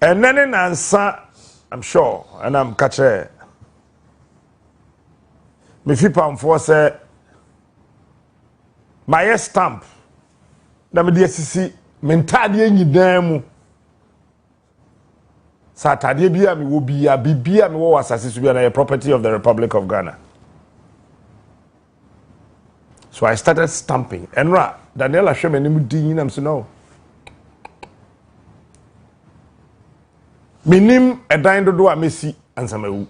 And then in answer, I'm sure, and I'm catching. Me fi pam for say my stamp na me de asisi mentade nyidan mu satade bia me wo bia bibia me wo asase so bia na property of the Republic of Ghana. So I started stamping. Enra Daniela hwe me nim din nam so no. Minim edan dodo a mesi ansamawu.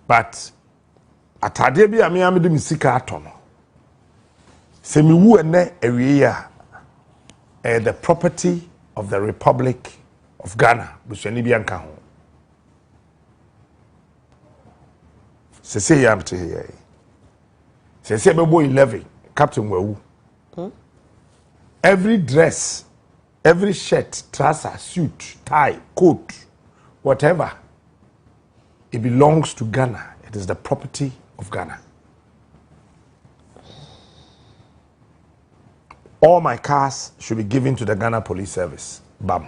But atade bi a me amede misika ato no. Se mi wu ene awie ya the property of the Republic of Ghana busuani bi anka ho. Se se yam te here. Se bebo 11 Captain Wawu. Every dress, every shirt, trouser, suit, tie, coat, whatever, it belongs to Ghana. It is the property of Ghana. All my cars should be given to the Ghana Police Service. Bam.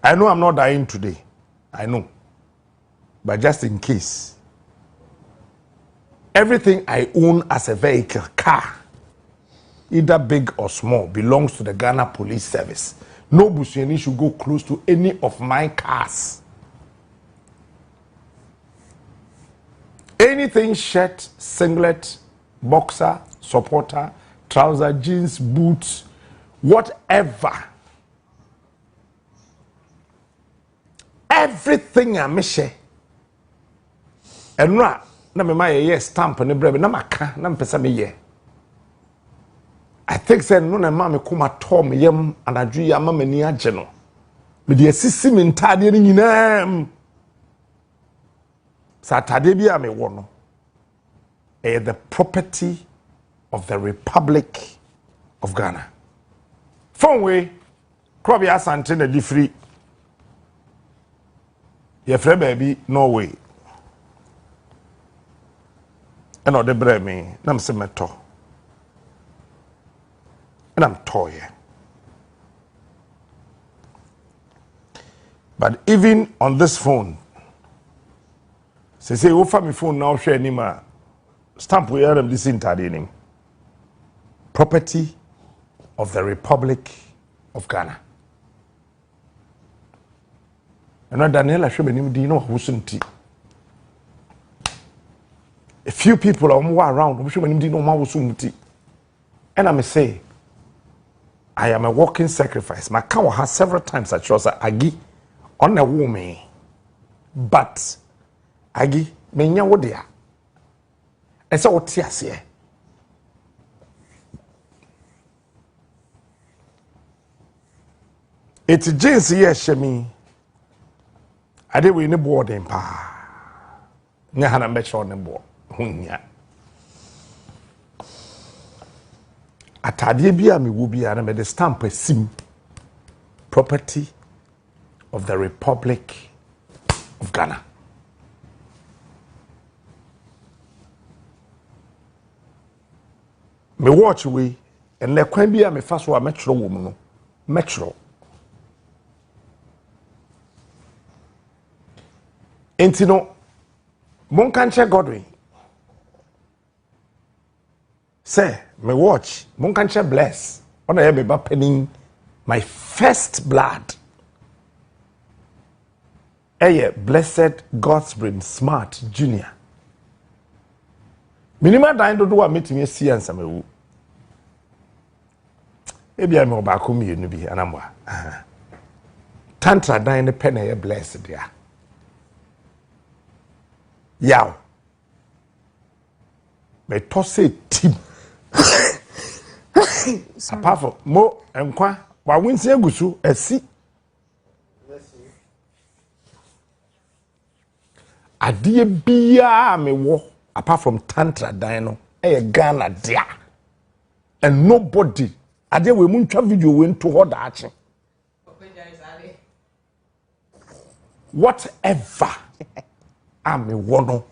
I know I'm not dying today. I know. But just in case, everything I own as a vehicle, car, either big or small, belongs to the Ghana Police Service. No Busiani should go close to any of my cars. Anything shirt, singlet, boxer, supporter, trouser, jeans, boots, whatever. Everything I miss. And na me my stamp and bread na maka na mpesa me ye. I think say no na ma me kuma to me yam anadwu ya ma mani age no. Me de asisi me ntade ni nyina satade bi a me wo no. The property of the Republic of Ghana. Phone way Krobi Asante na di free. Ye frɛ baby Norway. And all the bread me, nam se meto. And I'm toy. But even on this phone, say offer me phone now share ni ma stamp we am this intade property of the Republic of Ghana. And Daniela hwe me nim di no hosunti. A few people are around. And I may say, I am a walking sacrifice. My cow has several times I chose Agi on a woman. But Agi, menya wodia. I saw what tears here. It's James here, Shemi. I did win the board in pa. Nyahana met on the board. Atade bia me wo bia na me de stamp asim property of the Republic of Ghana. Me watch we and le kwan bia me fa so a metro wo mu no metro entino mon kan che Godwin say, me watch, mon can't bless. On a be penning my first blood. Blessed Godsbrin Smart Jr. Minima dying to do a meeting me see and some. Maybe I'm about whom you be an amwa. Tantra dying the penny blessed, yeah. Yow. Me toss it team. Apart from mo enkwa wa winsi egusu esi adie bia me wo apart from tantra dan no Ghana dia and nobody adie we mu ntwa video we nto ho daache whatever am wo no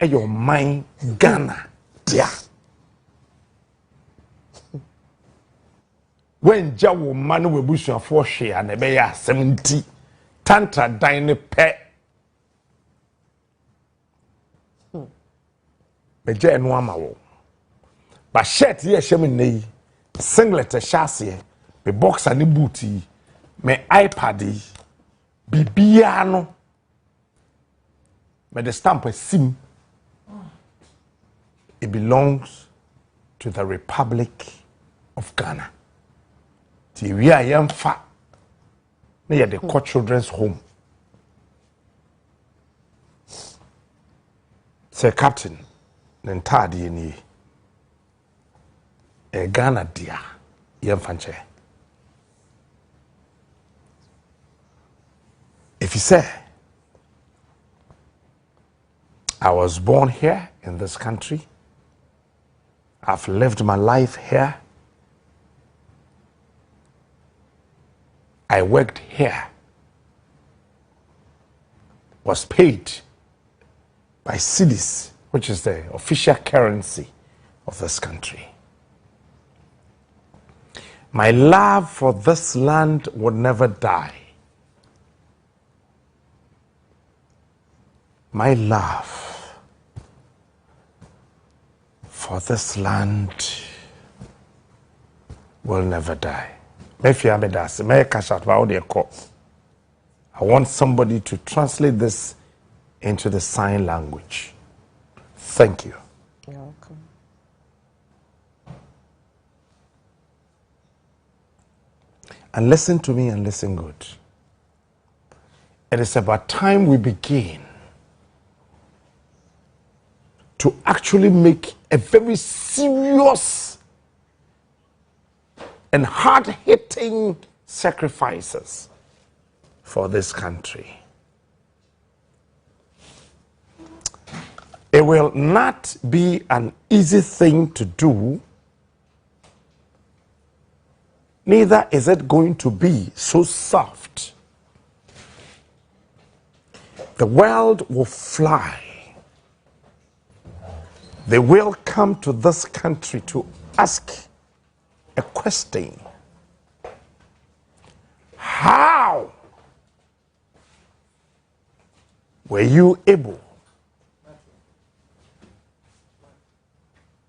your mind Ghana dia. when Jawo man we bushia for share and be 70 tantra dine pe be je eno ama wo ba shirt ye hye nei singlet chassis be boxer ni booty me iPad bibia no me the stamp sim. It belongs to the Republic of Ghana. We are young fat. We are the court children's home. Say, Captain, then tardy ni a Ghana dear, young fanche. If you say, I was born here in this country, I've lived my life here, I worked here, was paid by cedis, which is the official currency of this country. My love for this land would never die. My love for this land will never die. I want somebody to translate this into the sign language. Thank you. You're welcome. And listen to me and listen good. It is about time we begin to actually make a very serious and hard-hitting sacrifices for this country. It will not be an easy thing to do, neither is it going to be so soft. The world will fly. They will come to this country to ask a question. How were you able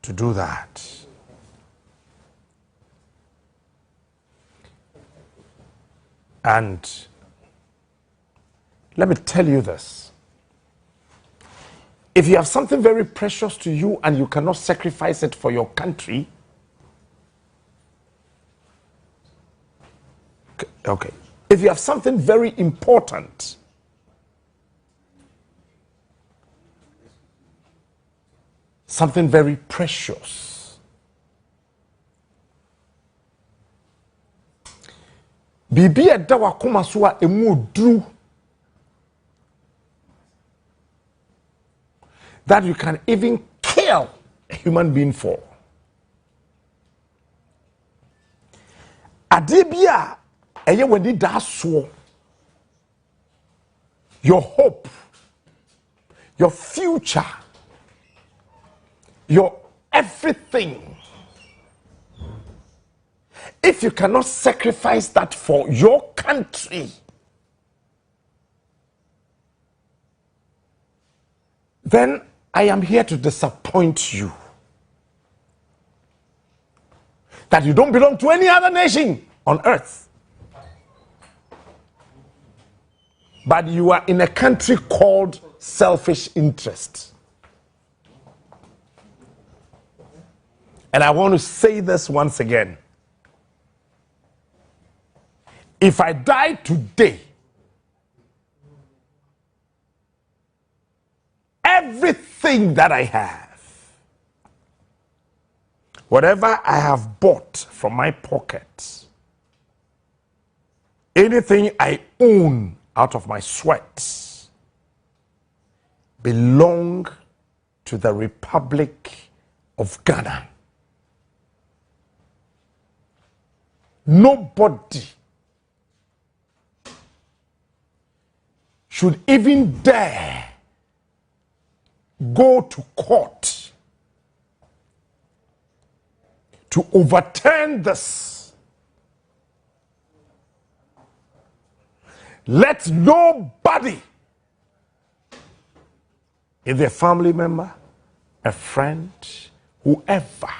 to do that? And let me tell you this. If you have something very precious to you and you cannot sacrifice it for your country, okay. If you have something very important, something very precious, bibi eda wakoma so a emu dru that you can even kill a human being for. Adebia, eye when it does so, your hope, your future, your everything. If you cannot sacrifice that for your country, then I am here to disappoint you. That you don't belong to any other nation on earth. But you are in a country called selfish interest. And I want to say this once again. If I die today, everything that I have, whatever I have bought from my pocket, anything I own out of my sweat, belong to the Republic of Ghana. Nobody should even dare go to court to overturn this Let nobody, if a family member, a friend, whoever,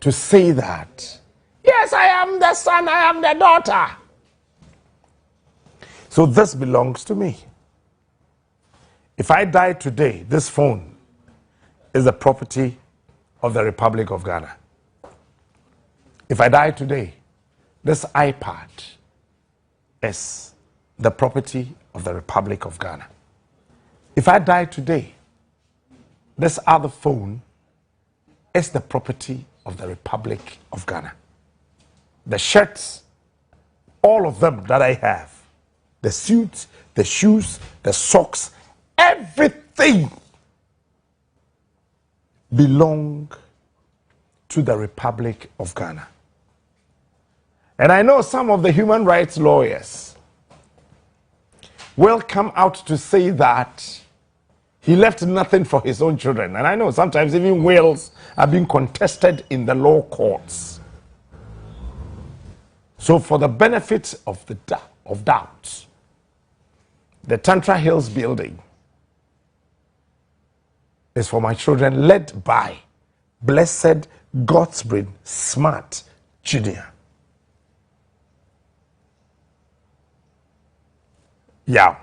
to say that, yes, I am the son, I am the daughter. So this belongs to me. If I die today, this phone is the property of the Republic of Ghana. If I die today, this iPad is the property of the Republic of Ghana. If I die today, this other phone is the property of the Republic of Ghana. The shirts, all of them that I have, the suits, the shoes, the socks, everything belong to the Republic of Ghana. And I know some of the human rights lawyers will come out to say that he left nothing for his own children. And I know sometimes even wills are being contested in the law courts. So for the benefit of the doubt, the Tantra Hills building is for my children, led by Blessed Godsbrin Smart Jr. Yeah.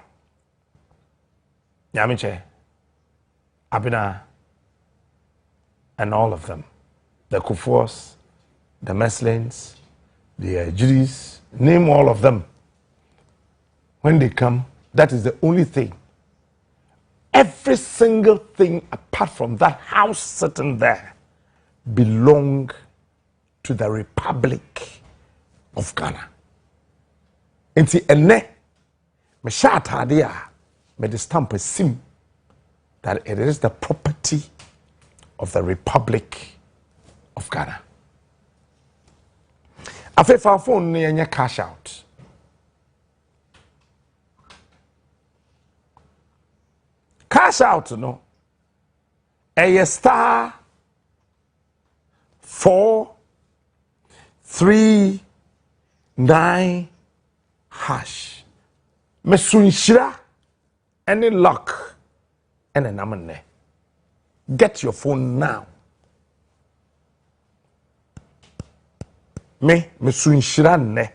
Yamiche, Abina, and all of them. The Kufuors, the Meslins, the Judies, name all of them. When they come, that is the only thing. Every single thing apart from that house sitting there belong to the Republic of Ghana. Inti ene me shatade a me de stamp a sim that it is the property of the Republic of Ghana. Afefa phone ne enye cash out. Cash out, no. A star 439 hash. Mesunshira any luck and a namane. Get your phone now. Mesunshira ne.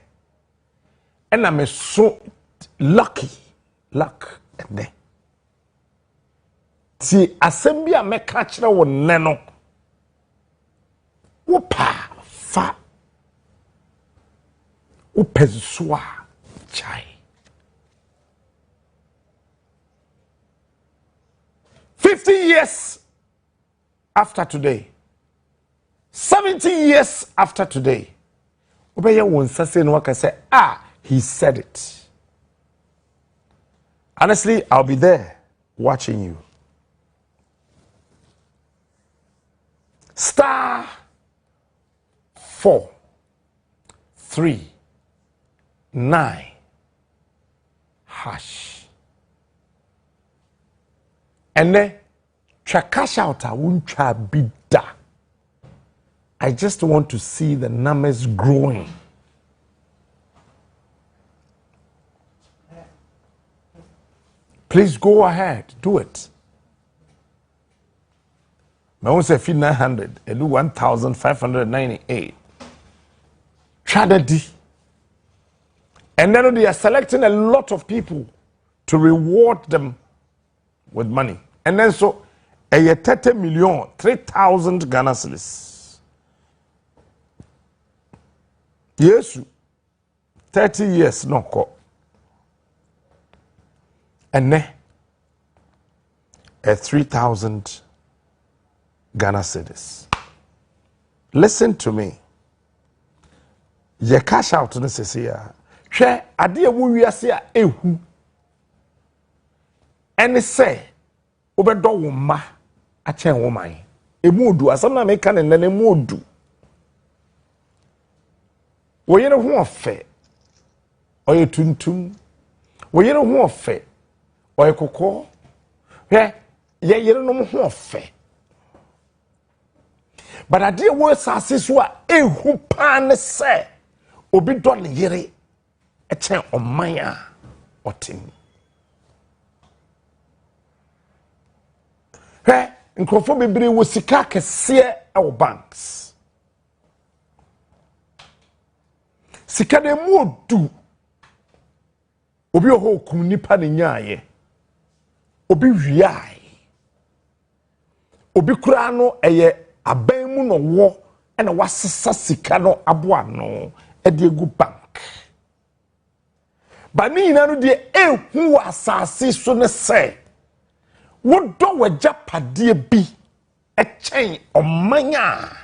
And I'm so luck and ne. Ti assembly a meka kire wo nne no wo pa fa wo pezua chai 50 years after today, 70 years after today, obeye won sase no waka say he said it. Honestly, I'll be there watching you. Star 439 hash. And then cash out a wuncha bida. I just want to see the numbers growing. Please go ahead, do it. I want to say 900 and do 1,598. Tragedy. And then they are selecting a lot of people to reward them with money. And then so a 30 million, 3,000 Ghana cedis. Yes, 30 years no ko. And then a 3,000 Ghana cedis. Listen to me. Ye cash out no sese ya. Hwe ade a wo wiase a ehu. Ene se obedo wo ma a chen wo man. Emu odu asam na meka ne nane mu odu. Wo yere ho ofe. Oye tuntum. Wo yere ho ofe. Oye kokko. Hwe ye yere no ho ofe. But I did work as a ehu pan say obi don yere ɛkyɛn ɔman a ɔtem hwɛ nkurɔfoɔ bebree wɔ sika kɛseɛ ɛwɔ banks sika de mu odu obi wɔ hɔ okum nipa ne nyaaye obi wiae obi kura no ɛyɛ aban mu no wɔ ɛna wasesa sika no aboa no ɛde egu bank ba ne nyina no de ehu wɔ asase so ne sɛ wodɔ wagya padeɛ bi ɛkyɛn ɔman a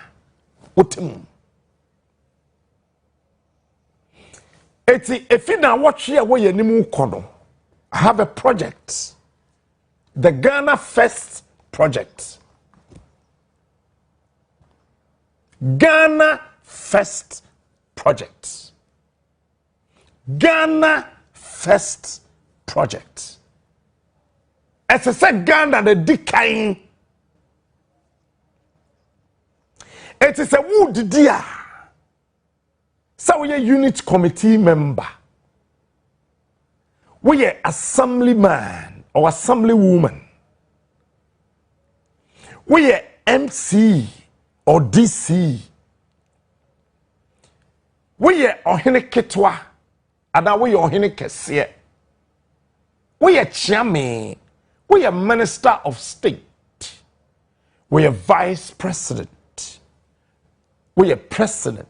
wotem eti efi na wɔtwe a wɔyɛ anim kɔ no I have a project, the Ghana First Project. Ghana First Project. Ghana First Project. As I said, Ghana the decaying. It is a wood dear. So we are unit committee member. We are assemblyman or assemblywoman. We are MC or DC. We are ohene ketwa. And we are ohene kesiye. We are chairman. We are minister of state. We are vice president. We are president.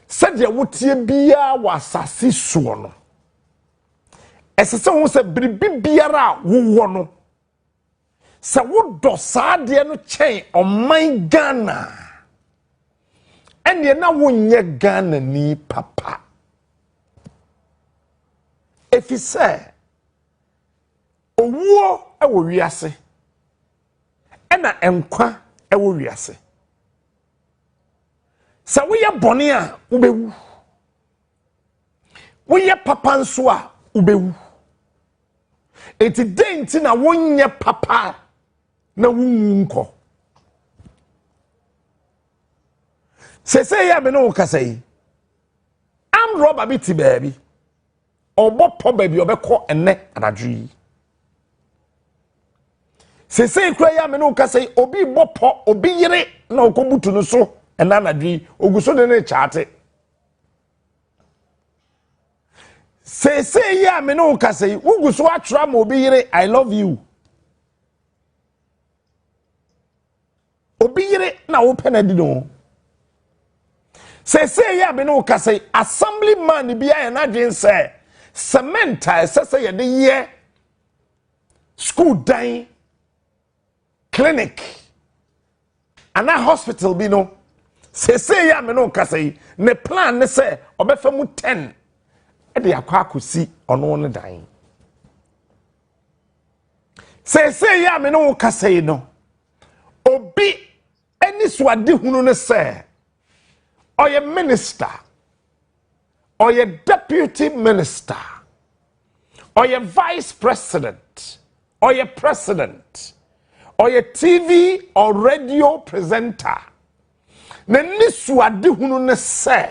Said ya wotie bia wasasi suo no. Esese wo se biribi biara wo no. Se wo do saade no chen oman Ghana. Ene na wonye Ghana ni papa. Efi se owuo ewo wiase. Ena enkwa ewo wiase. Sa we ye bone a ubewu. We ye papa nso a ubewu. Eti denti na wonye papa na wunko. Se ya me no kasa yi. Am roba biti baby. Obo po baby obekọ enne anadwi. Se kura ya me no kasa yi obi bopo obi yire na okobutu no so. And anadwi oguso de ne chate say ya me no kase uguso atra ma obi yire I love you obi yire na wo penadi no say ya me no kase assemblyman bi ya na dwen say cement say ye de ye school dan clinic and a hospital bi no say ya me no kasa ne plan ne say obefa mu 10 e de akwa akosi ono ne dan say ya me no kasa no obi eni swade hunu ne say oye minister oye deputy minister oye vice president oye president oye TV or radio presenter na nisu ade hunu ne se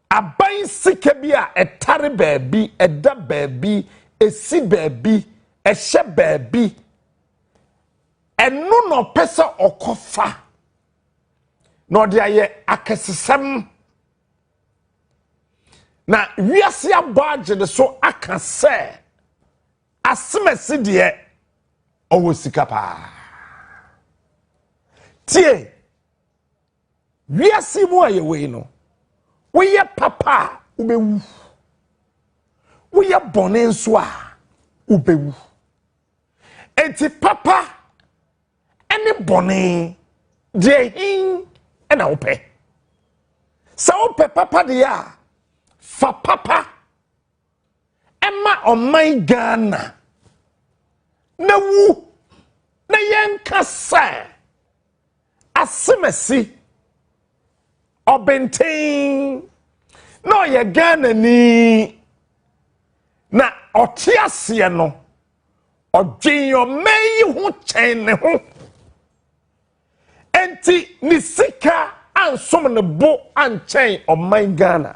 aban sika bi a etare baabi eda baabi esi baabi ehye baabi enu no pese okofa no de aye akesesem na wiase abage de so aka se asemesi de owo sika pa tie wiase mu aye we no we ye papa ubewu we ye bone nso a ubewu enti papa ene bone de hin ena ope sa ope papa de ya fa papa ema oman Ghana na wu na yenka sa asemesi obenten no ye Ghana ni na otiase no odwenyo meyi ho chen ne ho enti ni sika ansom ne bo anchen oman Ghana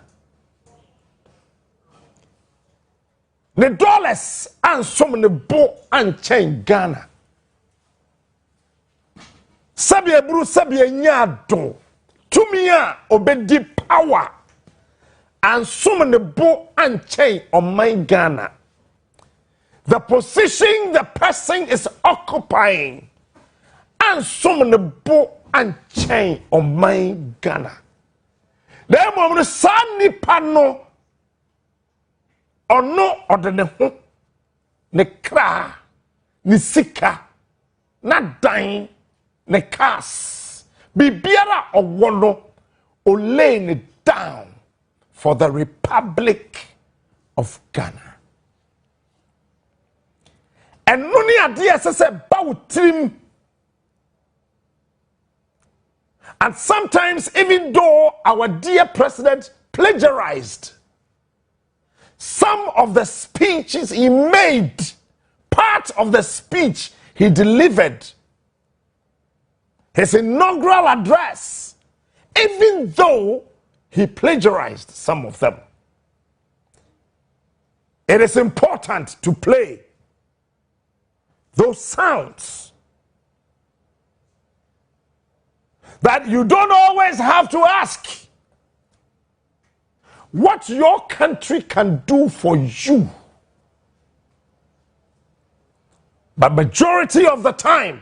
The dollars and some the bo and chain Ghana. Sabia bru sabia nyado. Tumia obedi power. And some the bo and chain on my Ghana. The position the person is occupying. And some the bo and chain on my Ghana. The moment Sani Pano. Ono odene ho ne kra ne sika na dan ne cars bibiara owono o lay it down for the Republic of Ghana. And noni ade asese bawtrim. And sometimes even though our dear president plagiarized some of the speeches he made, part of the speech he delivered, his inaugural address, even though he plagiarized some of them. It is important to play those sounds that you don't always have to ask what your country can do for you. But majority of the time,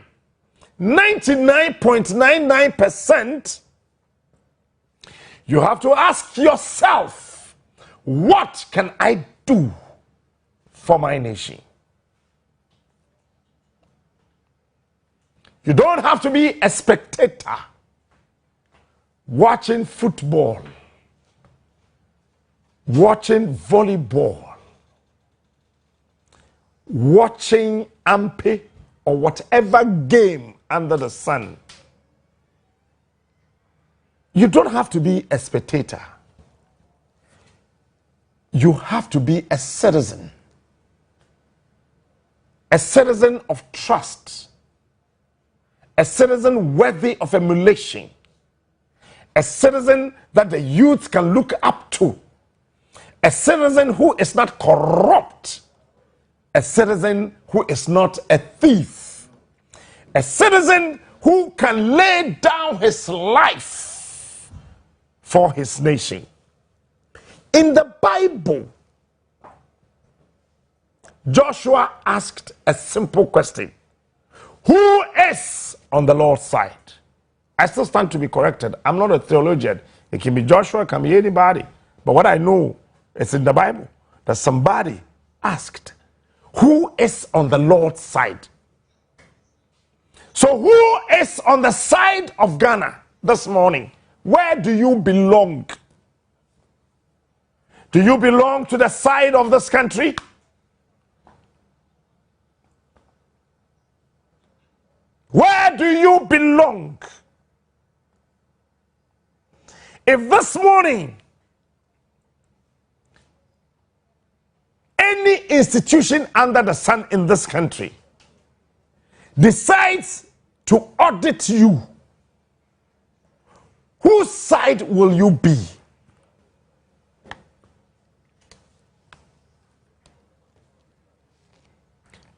99.99%, you have to ask yourself, what can I do for my nation? You don't have to be a spectator watching football, watching volleyball, watching ampe or whatever game under the sun. You don't have to be a spectator. You have to be a citizen of trust, a citizen worthy of emulation, a citizen that the youth can look up to, a citizen who is not corrupt, a citizen who is not a thief, a citizen who can lay down his life for his nation. In the Bible, Joshua asked a simple question: who is on the Lord's side? I still stand to be corrected. I'm not a theologian. It can be Joshua, it can be anybody. But what I know is in the Bible that somebody asked, who is on the Lord's side? So who is on the side of Ghana this morning? Where do you belong? Do you belong to the side of this country? Where do you belong? If this morning any institution under the sun in this country decides to audit you, whose side will you be?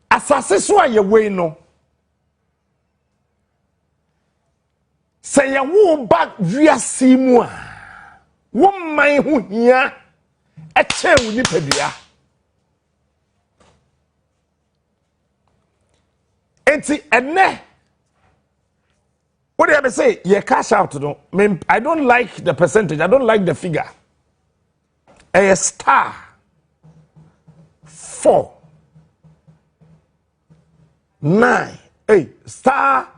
Asase so aye we no. Say ya wo ba wiase mu a wo man ho hia e che wo nipadua. Enti enne what do you say? You cash out no. I don't like the percentage. I don't like the figure. A star 4 9 8 star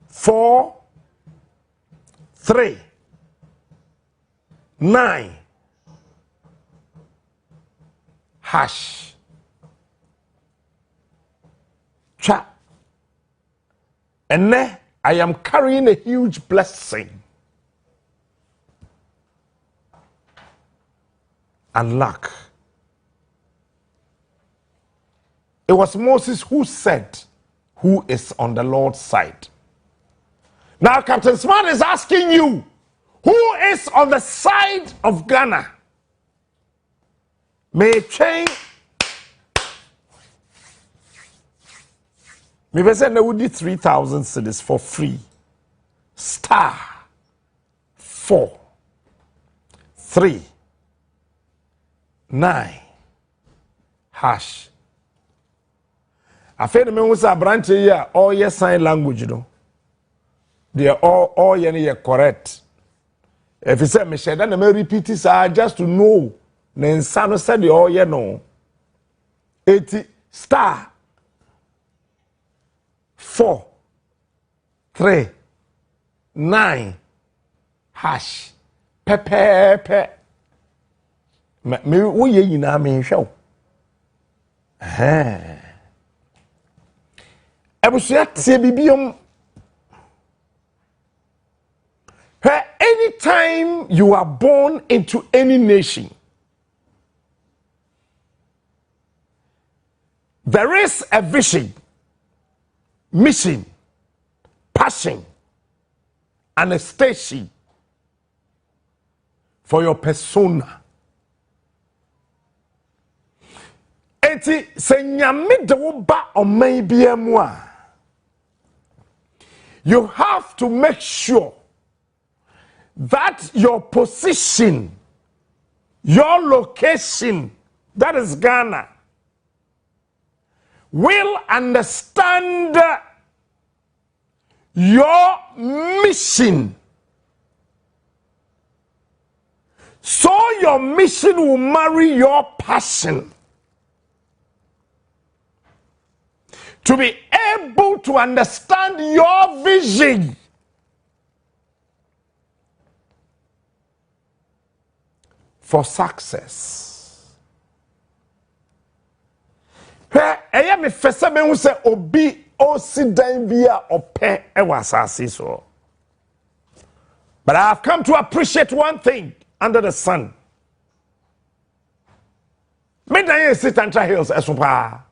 4 3 9 hash cha. And then I am carrying a huge blessing and luck. It was Moses who said, who is on the Lord's side? Now Captain Smart is asking you, who is on the side of Ghana? May change Me say na would 3,000 cedis for free. Star 4 3 9 hash. Afei de me hu say branch here all your sign language no. They all ye correct. If you say me share na me repeat it just to know. Na nsa no said all ye no. 80 star 4 3 9 hash pepepe me wo ye nyina me hwe ebusia tie bibiom anytime you are born into any nation, there is a vision, mission, passion, and a station for your persona. Eti se nyame de wo ba oman bia mu a, you have to make sure that your position, your location, that is Ghana, will understand your mission. So your mission will marry your passion. To be able to understand your vision. For success. Eya me fese me hu se obi osidan bia ope e wasase so. But I have come to appreciate one thing under the sun. Me dan sit Tantra Hills esopa.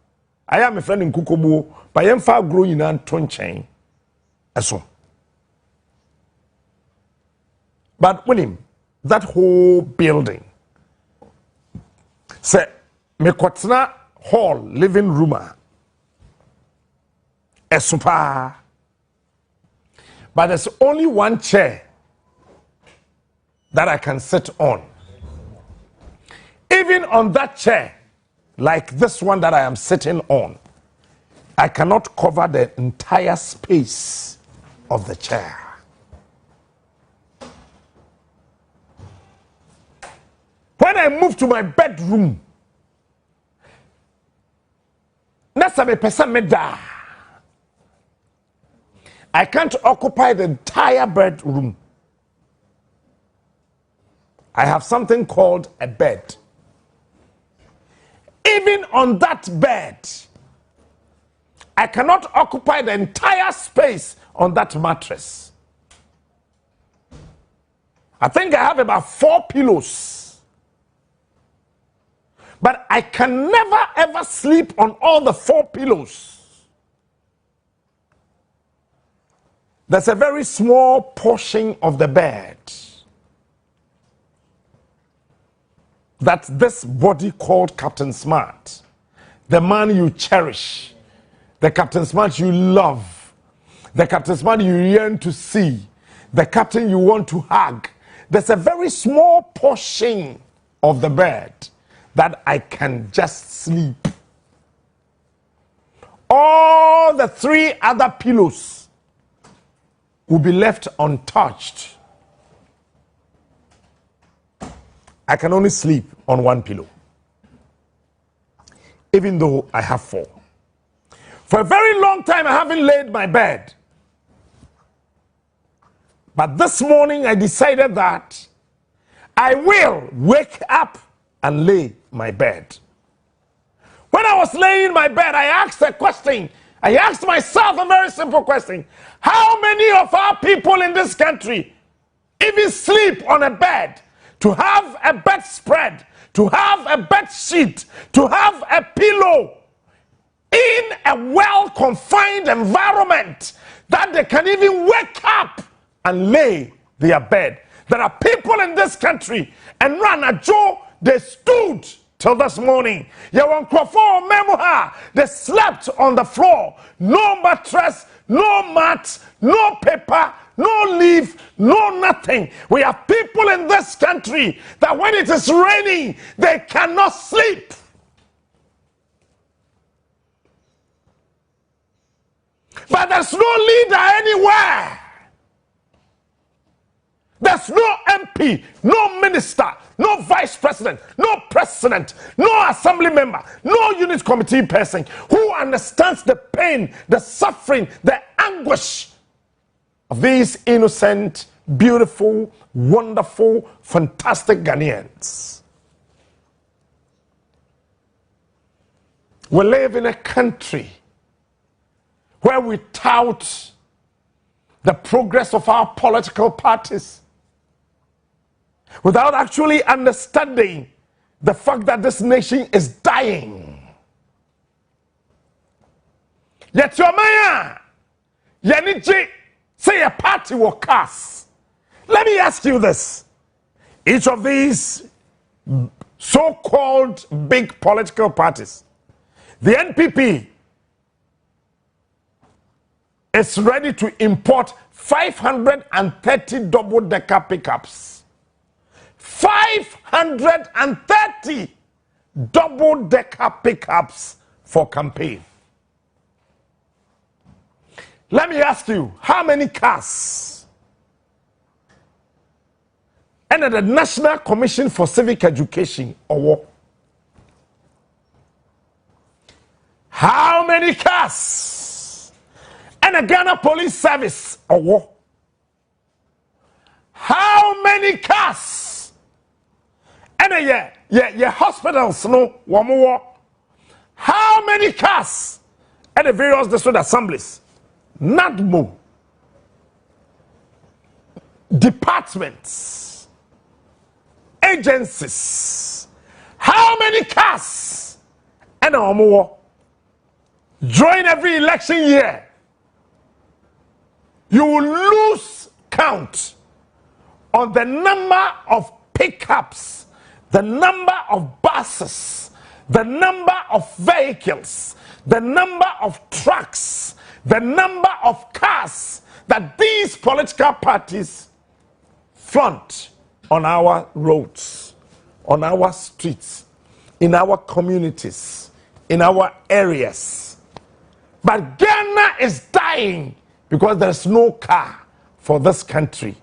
I am a friend in Kukobu, but I am far growing and tonchain. Eso. But with him, that whole building, say, me kwatna hall, living room, esopa. But there's only one chair that I can sit on. Even on that chair, like this one that I am sitting on, I cannot cover the entire space of the chair. When I move to my bedroom, I can't occupy the entire bedroom. I have something called a bed. Even on that bed, I cannot occupy the entire space on that mattress. I think I have about 4 pillows. But I can never ever sleep on all the 4 pillows. There's a very small portion of the bed that this body called Captain Smart, the man you cherish, the Captain Smart you love, the Captain Smart you yearn to see, the captain you want to hug, there's a very small portion of the bed that I can just sleep. All the 3 other pillows will be left untouched. I can only sleep on 1 pillow, even though I have 4. For a very long time, I haven't laid my bed. But this morning, I decided that I will wake up and lay my bed. When I was laying my bed, I asked a question. I asked myself a very simple question. How many of our people in this country even sleep on a bed? To have a bedspread, to have a bed sheet, to have a pillow in a well-confined environment that they can even wake up and lay their bed. There are people in this country, and Rana Joe, they stood till this morning. They slept on the floor. No mattress, no mat, no paper, no leaf, no nothing. We have people in this country that when it is raining, they cannot sleep. But there's no leader anywhere. There's no MP, no minister, no vice president, no president, no assembly member, no unit committee person who understands the pain, the suffering, the anguish of these innocent, beautiful, wonderful, fantastic Ghanaians. We live in a country where we tout the progress of our political parties without actually understanding the fact that this nation is dying. Yet your mayor, Yaniji, say a party will cast. Let me ask you this. Each of these so-called big political parties, the NPP is ready to import 530 double-decker pickups. 530 double-decker pickups for campaign. Let me ask you, how many cars? And the National Commission for Civic Education, or what? How many cars? And the Ghana Police Service, or what? How many cars? And yeah, hospitals, no, one more. How many cars at the various district assemblies? Not more. Departments, agencies. How many cars? And one more. During every election year, you will lose count on the number of pickups, the number of buses, the number of vehicles, the number of trucks, the number of cars that these political parties flaunt on our roads, on our streets, in our communities, in our areas. But Ghana is dying because there's no car for this country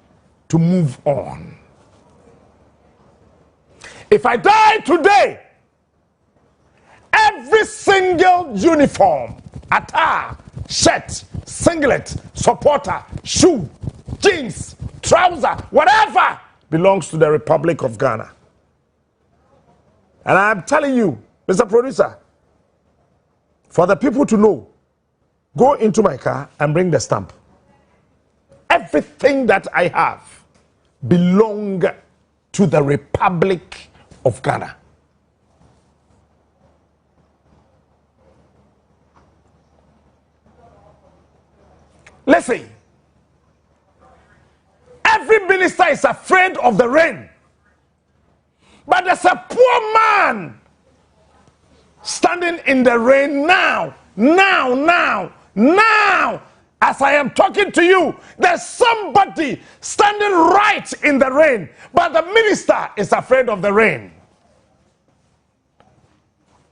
to move on. If I die today, every single uniform, attire, shirt, singlet, supporter, shoe, jeans, trouser, whatever belongs to the Republic of Ghana. And I'm telling you, Mr. Producer, for the people to know, go into my car and bring the stamp. Everything that I have belongs to the Republic of Ghana. Listen, every minister is afraid of the rain, but there's a poor man standing in the rain now, as I am talking to you. There's somebody standing right in the rain, but the minister is afraid of the rain.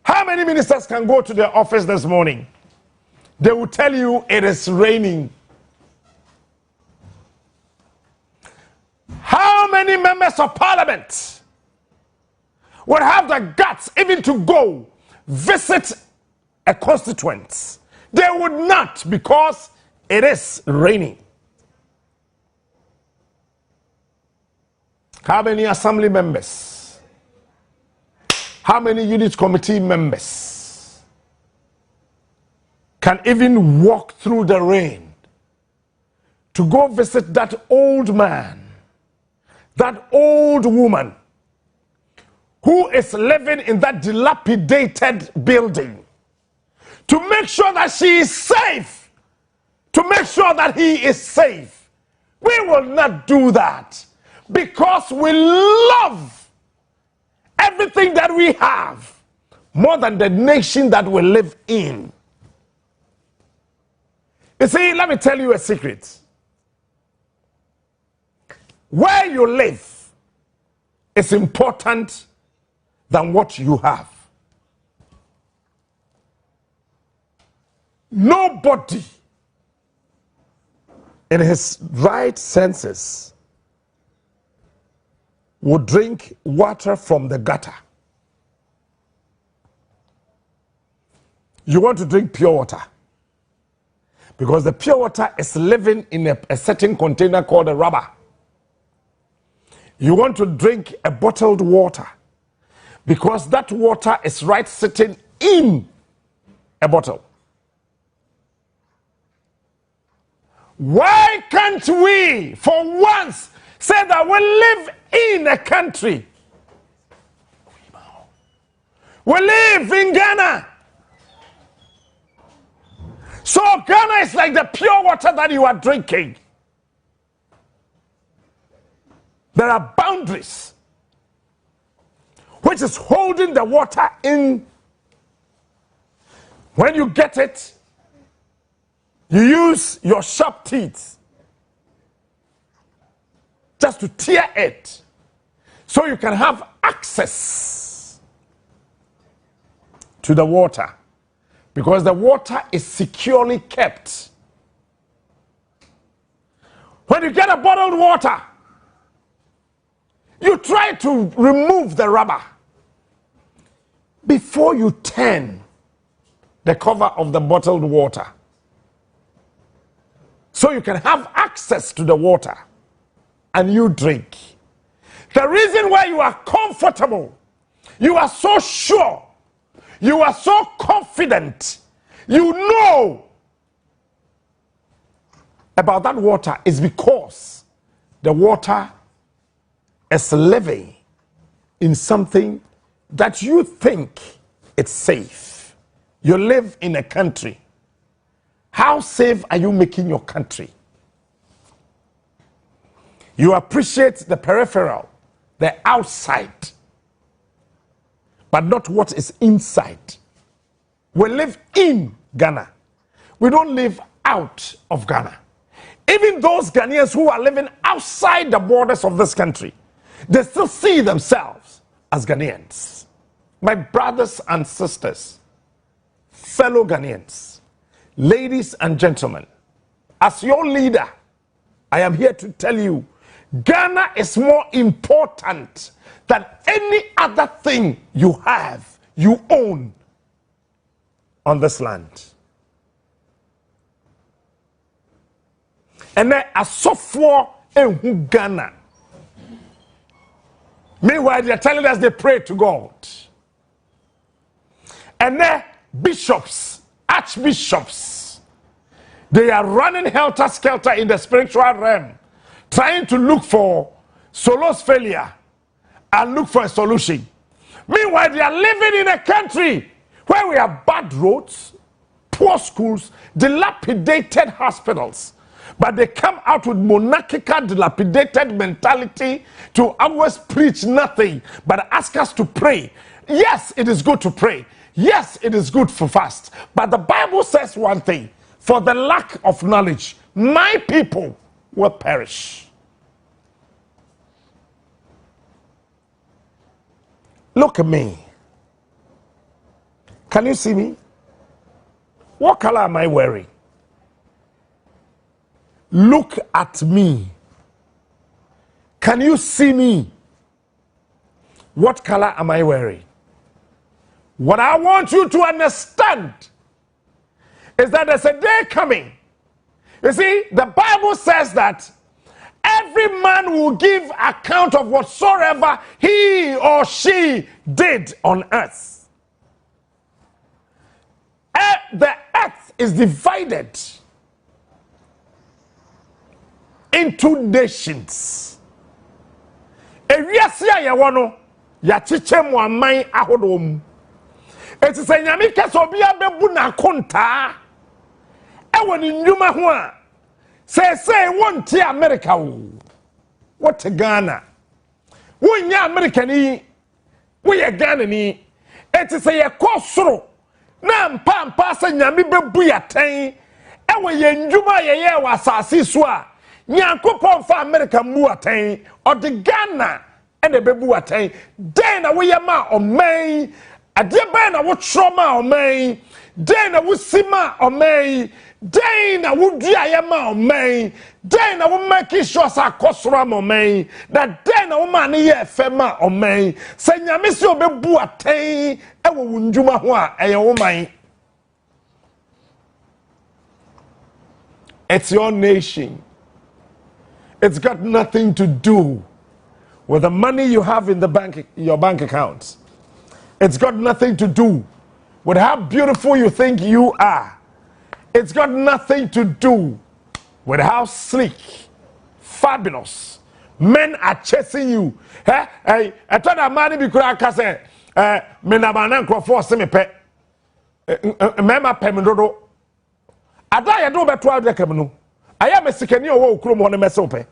How many ministers can go to their office this morning? They will tell you it is raining. How many members of parliament would have the guts even to go visit a constituent? They would not, because it is raining. How many assembly members? How many unit committee members can even walk through the rain to go visit that old man, that old woman who is living in that dilapidated building, to make sure that she is safe, to make sure that he is safe? We will not do that, because we love everything that we have, more than the nation that we live in. You see, let me tell you a secret. Where you live is important than what you have. Nobody in his right senses would drink water from the gutter. You want to drink pure water because the pure water is living in a certain container called a rubber. You want to drink a bottled water because that water is right sitting in a bottle. Why can't we, for once, say that we live in a country? We live in Ghana. So Ghana is like the pure water that you are drinking. There are boundaries which is holding the water in. When you get it, you use your sharp teeth just to tear it so you can have access to the water, because the water is securely kept. When you get a bottled water, you try to remove the rubber before you turn the cover of the bottled water, so you can have access to the water and you drink. The reason why you are comfortable, you are so sure, you are so confident, you know about that water is because the water is living in something that you think it's safe. You live in a country. How safe are you making your country? You appreciate the peripheral, the outside, but not what is inside. We live in Ghana. We don't live out of Ghana. Even those Ghanaians who are living outside the borders of this country, they still see themselves as Ghanaians. My brothers and sisters, fellow Ghanaians, ladies and gentlemen, as your leader, I am here to tell you, Ghana is more important than any other thing you have, you own on this land. And then a software in Ghana. Meanwhile, they are telling us they pray to God. And then bishops, archbishops, they are running helter-skelter in the spiritual realm, trying to look for Solo's failure and look for a solution. Meanwhile, they are living in a country where we have bad roads, poor schools, dilapidated hospitals. But they come out with monarchical, dilapidated mentality to always preach nothing but ask us to pray. Yes, it is good to pray. Yes, it is good to fast. But the Bible says one thing: for the lack of knowledge, my people will perish. Look at me. Can you see me? What color am I wearing? Look at me. Can you see me? What color am I wearing? What I want you to understand is that there's a day coming. You see, the Bible says that every man will give account of whatsoever he or she did on earth. The earth is divided into nations. Ewiase a yewano ya chiche mu aman ahodom. Eti se nyame kese obi abebu na konta e woni ndwuma ho a se wonte America wo. What Ghana? Wonya America ni We are Ghanani. It is a kosoro. Na mpa sa nyame bebu yaten. Ewe ye njuma ye wa asase so a. Nyankopon fa America mu aten. O de Ghana ene bebu aten. Den na we ma oman. Ade ba na wo troma oman. Den na wo sima oman. Den na wo dua ye ma oman. Den na wo make sure sa kosoro ma oman. That den na wo ma ne ye fe ma oman. Se nyame se obebu aten ewo wunjuma ho a eye wo man. It's your nation. It's got nothing to do with the money you have in your bank account. It's got nothing to do with how beautiful you think you are. It's got nothing to do with how sleek, fabulous men are chasing you. I thought that money be could have said, "Menabana crofo se me pe, mema pemendodo." Ada ya do beto ade kam no. Aya mesikani owo okurom ho ne mese pe.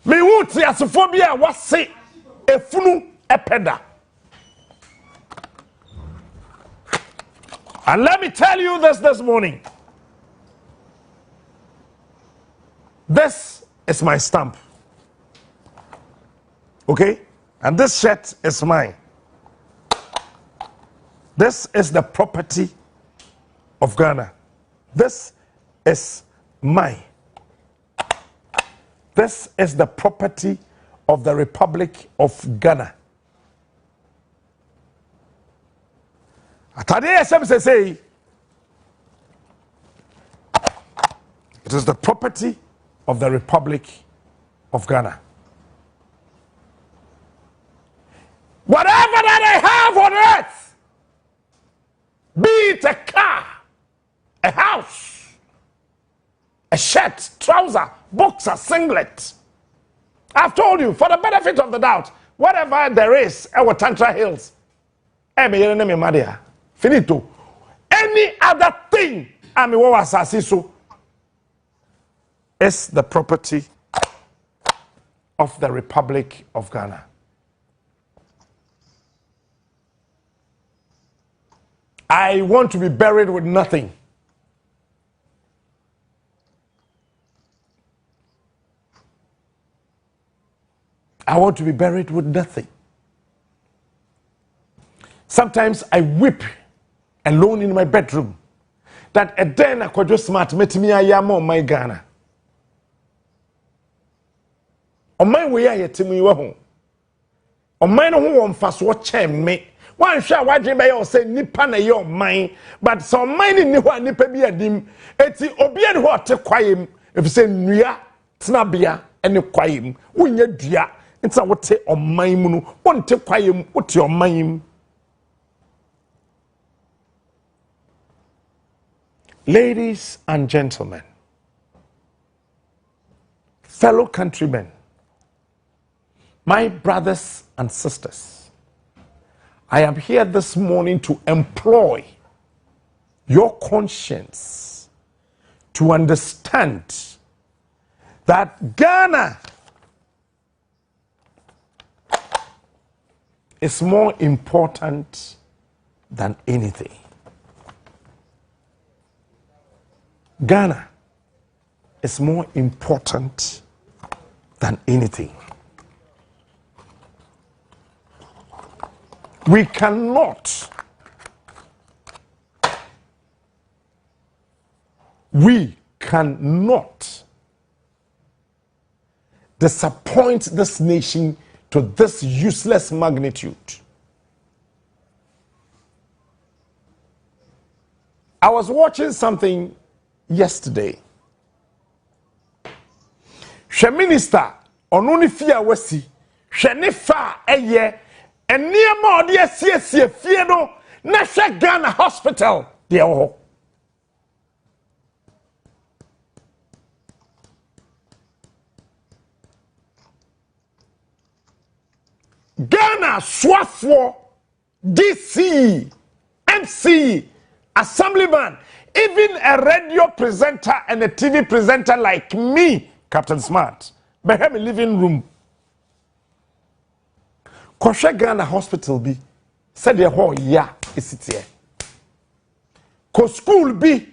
Me wuti asofo bi a wase efunu epeda. And let me tell you this morning. This is my stamp. Okay? And this shirt is mine. This is the property of Ghana. This is mine. This is the property of the Republic of Ghana. Say, it is the property of the Republic of Ghana. Whatever that I have on earth, be it a car, a house, a shirt, trouser, boxer, singlet. I've told you, for the benefit of the doubt, whatever there is, our Tantra Hills, finito. Any other thing, is the property of the Republic of Ghana. I want to be buried with nothing. I want to be buried with nothing. Sometimes I weep alone in my bedroom that a day I could just smart met me a yam on my Ghana. On my way, I yet to me home. On mine who on fast watch me. One shall watch him by say nippana your mind, but some mining ni what nipper be a dim. It's the obedient what to quaim if say Nia, Snabia, and the quaim. When you dear, it's a what say on my moon, want to quaim, what your mind. Ladies and gentlemen, fellow countrymen, my brothers and sisters, I am here this morning to employ your conscience to understand that Ghana is more important than anything. Ghana is more important than anything. We cannot disappoint this nation to this useless magnitude. I was watching something yesterday. She minister onuni fia wasi, she ne fa eye, and near more dear CSC Fieno, Nasha Ghana Hospital, dear. Ghana Swafo, DC, MC, Assemblyman, even a radio presenter and a TV presenter like me, Captain Smart, but have a living room. Koshe Ghana hospital bi said the whole ya isitie. Ko school bi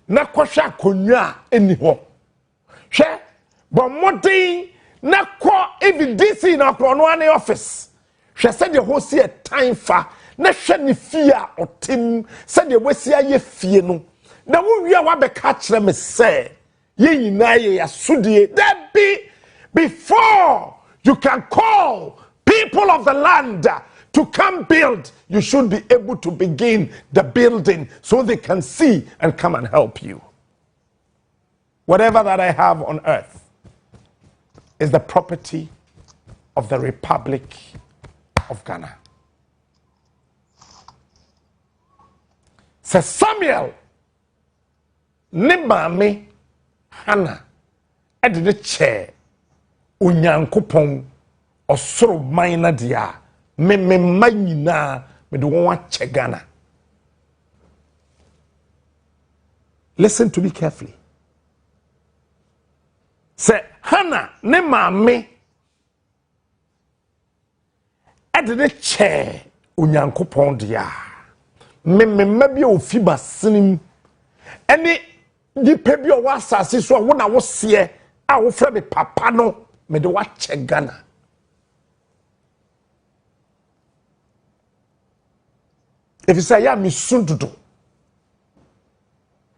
na koshe akonwa eni ho. Hwe bo modern na ko even DC na ko no ane office. Hwe said the whole see a time fa na hwe ni fia otim said the wesi aye fie no. Na wo wi a wa be ka kire me say ye nyina ye asudie that be before you can call people of the land to come build, you should be able to begin the building so they can see and come and help you. Whatever that I have on earth is the property of the Republic of Ghana. Sir Samuel Nibame Hannah at the chair Unyankopon osoro maina dia me manyina me do won che Ghana. Listen to me carefully. Say Hannah ne maame edede che Onyankopon dia me mabia ofi basenim ene nipa bi o wasase so wo na wo se a wo fra me papa no me do wa che Ghana. If you say, I am soon to do,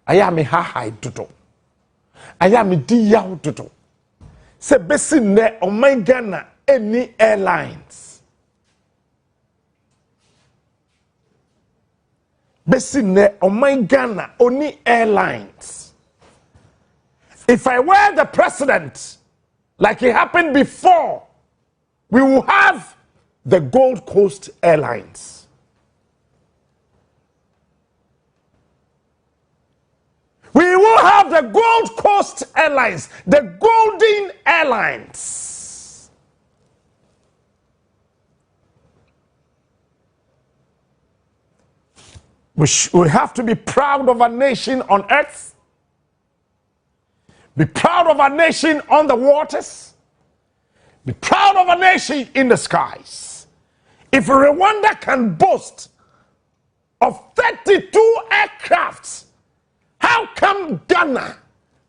I am a high to do, I am a dear to do. Say, Bessin ne on my Ghana, any airlines. Bessin ne on my Ghana, only airlines. If I were the president, like it happened before, we will have the Gold Coast Airlines. We will have the Gold Coast Airlines, the Golden Airlines. We have to be proud of our nation on earth, be proud of our nation on the waters, be proud of our nation in the skies. If Rwanda can boast of 32 aircrafts, how come Ghana,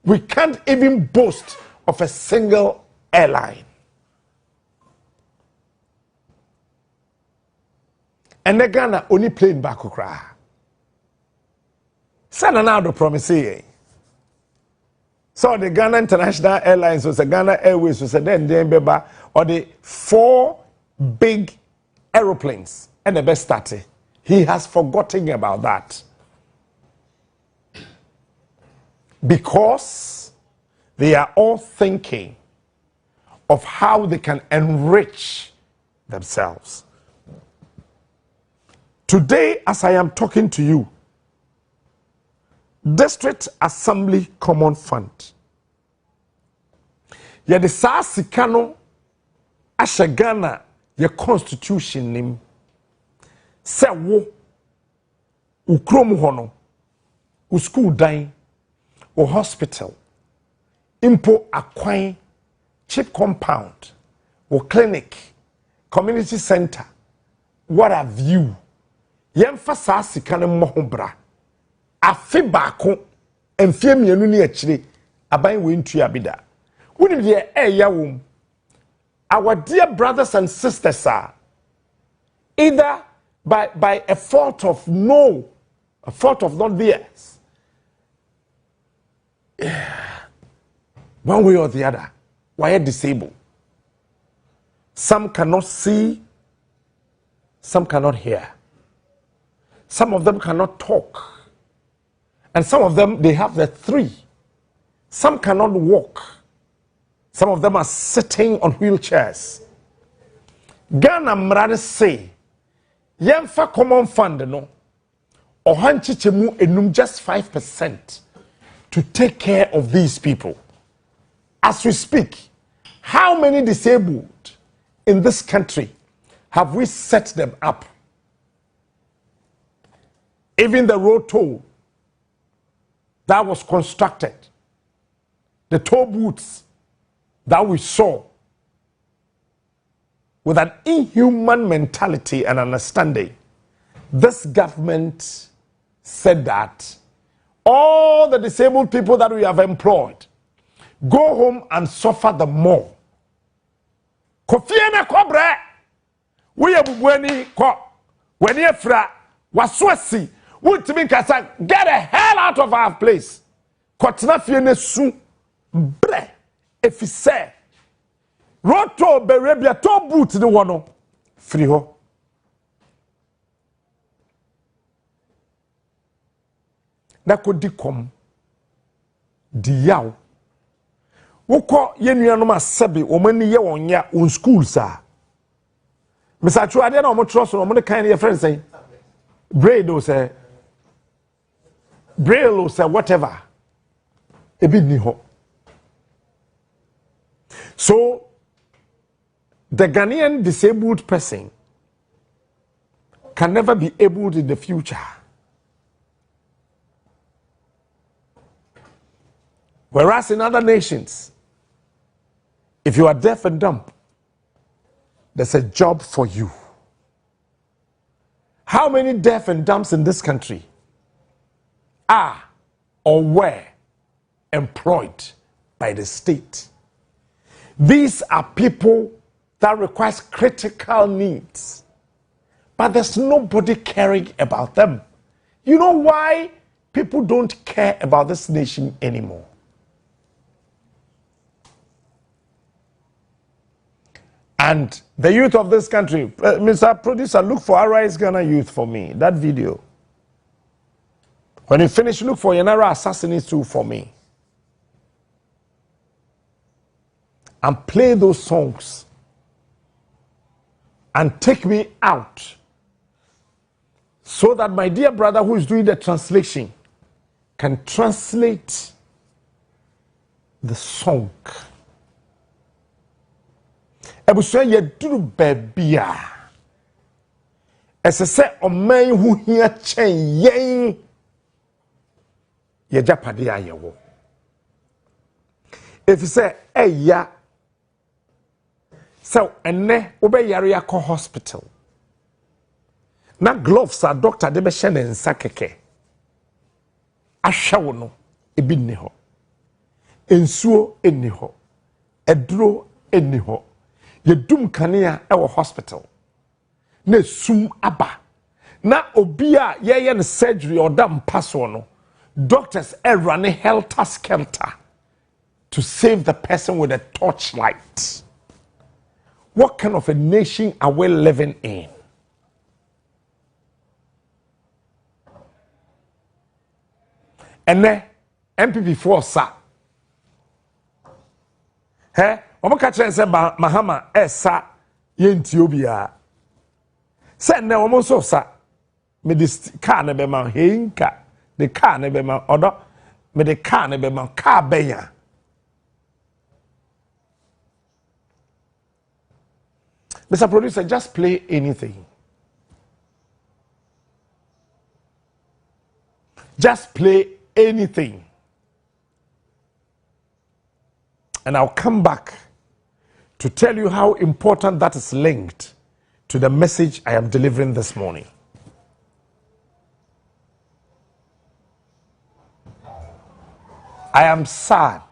we can't even boast of a single airline? And the Ghana only plane back okra. Sana na do promise ye. So the Ghana International Airlines was a Ghana Airways was a then beba or the 4 big aeroplanes and the best started. He has forgotten about that. Because they are all thinking of how they can enrich themselves. Today, as I am talking to you, District Assembly Common Fund. Yede saa sika no ahye Ghana ye constitution nim. Se wo ukrom ho no, u school dan, o hospital, impo akwan, cheap compound, o clinic, community center, what have you? Yemfa saa sika no mo ho bra. Afe baako emfie mienu ne akire aban we ntua bida. Woni de eya wom. Our dear brothers and sisters are either by a fault of no, a fault of not theirs. One way or the other, why are disabled? Some cannot see, some cannot hear. Some of them cannot talk. And some of them, they have the 3. Some cannot walk. Some of them are sitting on wheelchairs. Ghana mrade say, yemfa common fund no, ohanchichemu enum just 5% to take care of these people. As we speak, how many disabled in this country have we set them up? Even the road toll that was constructed, the toll booths that we saw, with an inhuman mentality and understanding, this government said that all the disabled people that we have employed go home and suffer the more. Kofiene kobre, we are bubueni ko, when you fra, waswasi, ultimate kasa, get the hell out of our place. Kotna fiene su, bre, if he say, roto berebia to boot the one, free ho. Na kodi kom diyaw woko yenuanom asebe omani ye wonya on schools a misachu ade na omo trust no omo de kan ye friends say braille o say whatever ebi ni ho. So the Ghanaian disabled person can never be able in the future. Whereas in other nations, if you are deaf and dumb, there's a job for you. How many deaf and dumbs in this country are or were employed by the state? These are people that require critical needs, but there's nobody caring about them. You know why people don't care about this nation anymore? And the youth of this country, Mr. Producer, look for Arise Ghana Youth for me, that video. When you finish, look for Yanara Assassinates too for me. And play those songs. And take me out. So that my dear brother who is doing the translation can translate the song. Ebusua ye duru babia esese oman hu hia chen yen ye japade ayewo if say eya so enne wo be yare akọ hospital na gloves a doctor de be hye ne nsa keke ahwe wo no ebi nni ho ensuo enni ho eduro enni ho yedum kanea ewo hospital na sum aba na obia ye ne surgery odam paso no doctors run helter skelter to save the person with a torchlight. What kind of a nation are we living in? And then MPP4 sa omo ka kire se Mahama esa ye Ethiopia se na omo so sa me the car na be ma henka the car na be ma odo me the car na be ma car benya. Mr. Producer, just play anything. Just play anything. And I'll come back to tell you how important that is linked to the message I am delivering this morning. I am sad.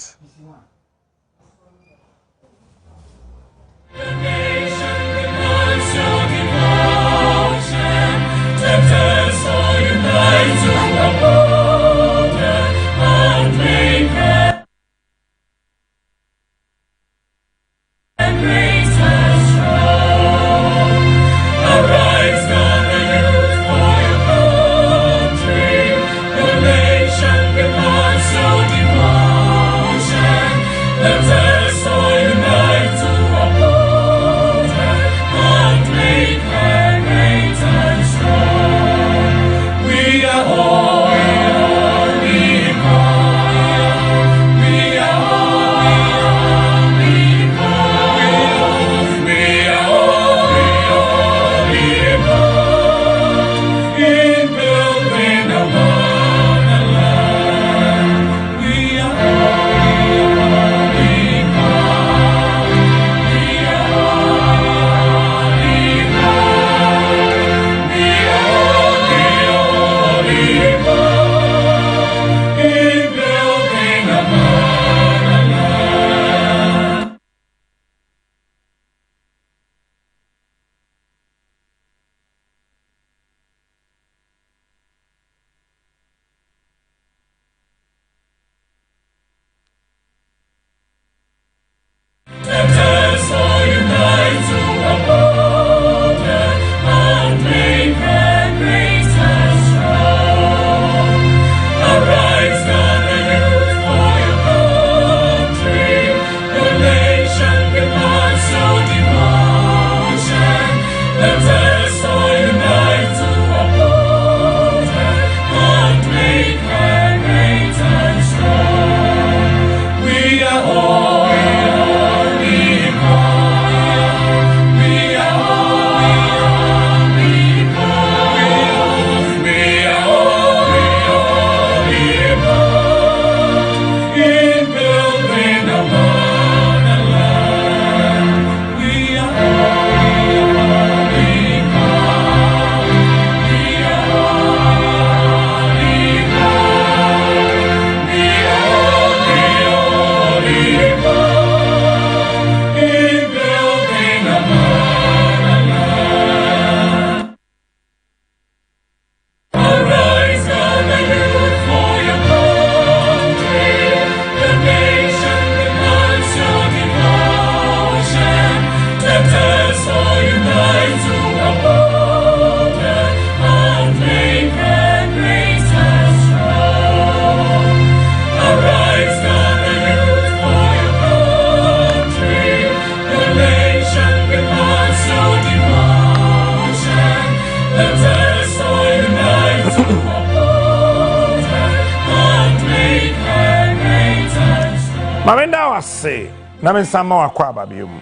Mamenda was say, Namin Sama Quababium.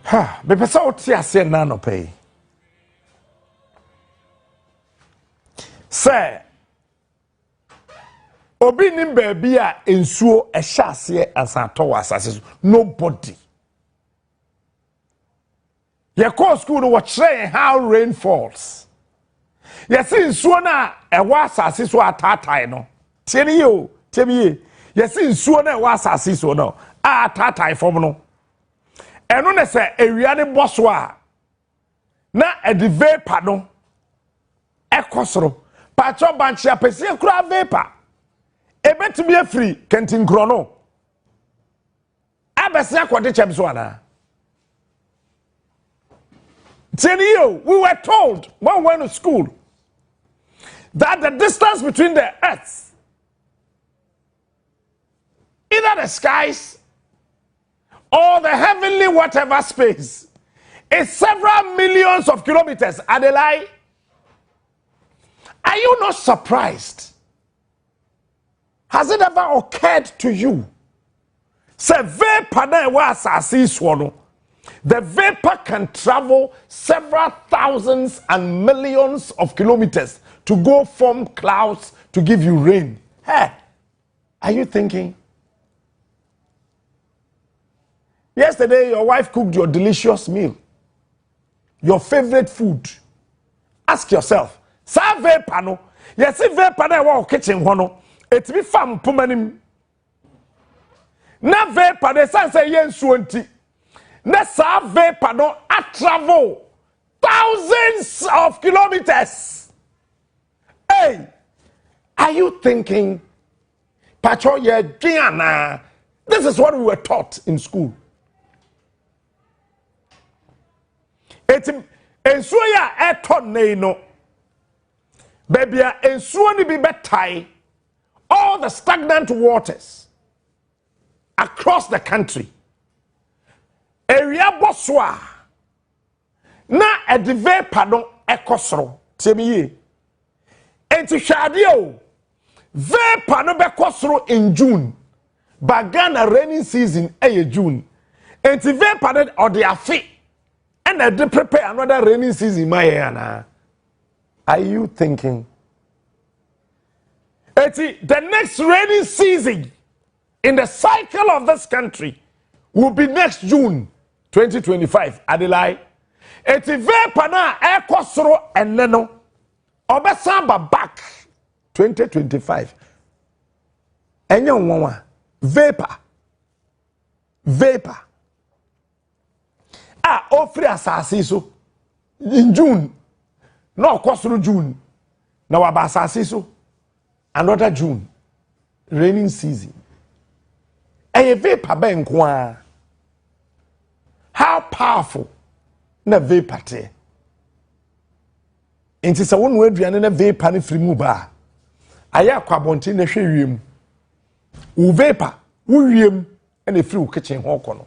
Ha, be pesa tia se na no pay. Say obi nim baabi a ensuo ehya ase asanto wasase nobody. Ye call school no watch how rain falls. Yes, nsuo na ewa asase so atatai no. Tieni yo, tiemi. Yes, nsuo na ewa asase so no. Atatai form no. Eno ne se ewia ne boso a na edi vapor no ekosoro pacho banchi apese kura vapor ebetumi afiri kentin kro no abese akode chem so ana. Tenio, we were told when we went to school that the distance between the earth, either the skies or the heavenly whatever space, is several millions of kilometers. Adelaide, are you not surprised? Has it ever occurred to you? Say vapor na was swallow. The vapor can travel several thousands and millions of kilometers to go form clouds to give you rain. Hey, are you thinking? Yesterday, your wife cooked your delicious meal, your favorite food. Ask yourself, sa vapor no? Yes, vapor na wa kitchen hono. It be fam pumanim. Na vapor de san say yen suonti. Na sa vapor no a travel thousands of kilometers. Hey, are you thinking? Pacho ye Diana. This is what we were taught in school. Ensuo ya eto nei no. Baby ensuo ni bi betai. All the stagnant waters across the country. Area boswa na edi vapor no ekosoro temiye enti hwade o vapor no bekosoro in June but Ghana rainy season June enti vapor no or the afi and they prepare another rainy season my yana. Are you thinking enti the next rainy season in the cycle of this country will be next June 2025, Adelaide. Eti vapor na ekosoro eneno. Obesamba back 2025. Enye nwanwa vapor. Vapor. Ofri asase so in June. No okosoro June. Na waba asase so another June. Raining season. Eye vapor ben kwa. How powerful na vapor te. Enti se wonu aduane na vapor ne free mu ba. Aya kwabonte na hwe wiem. U vapor, wo wiem na free wo kitchen ho kono.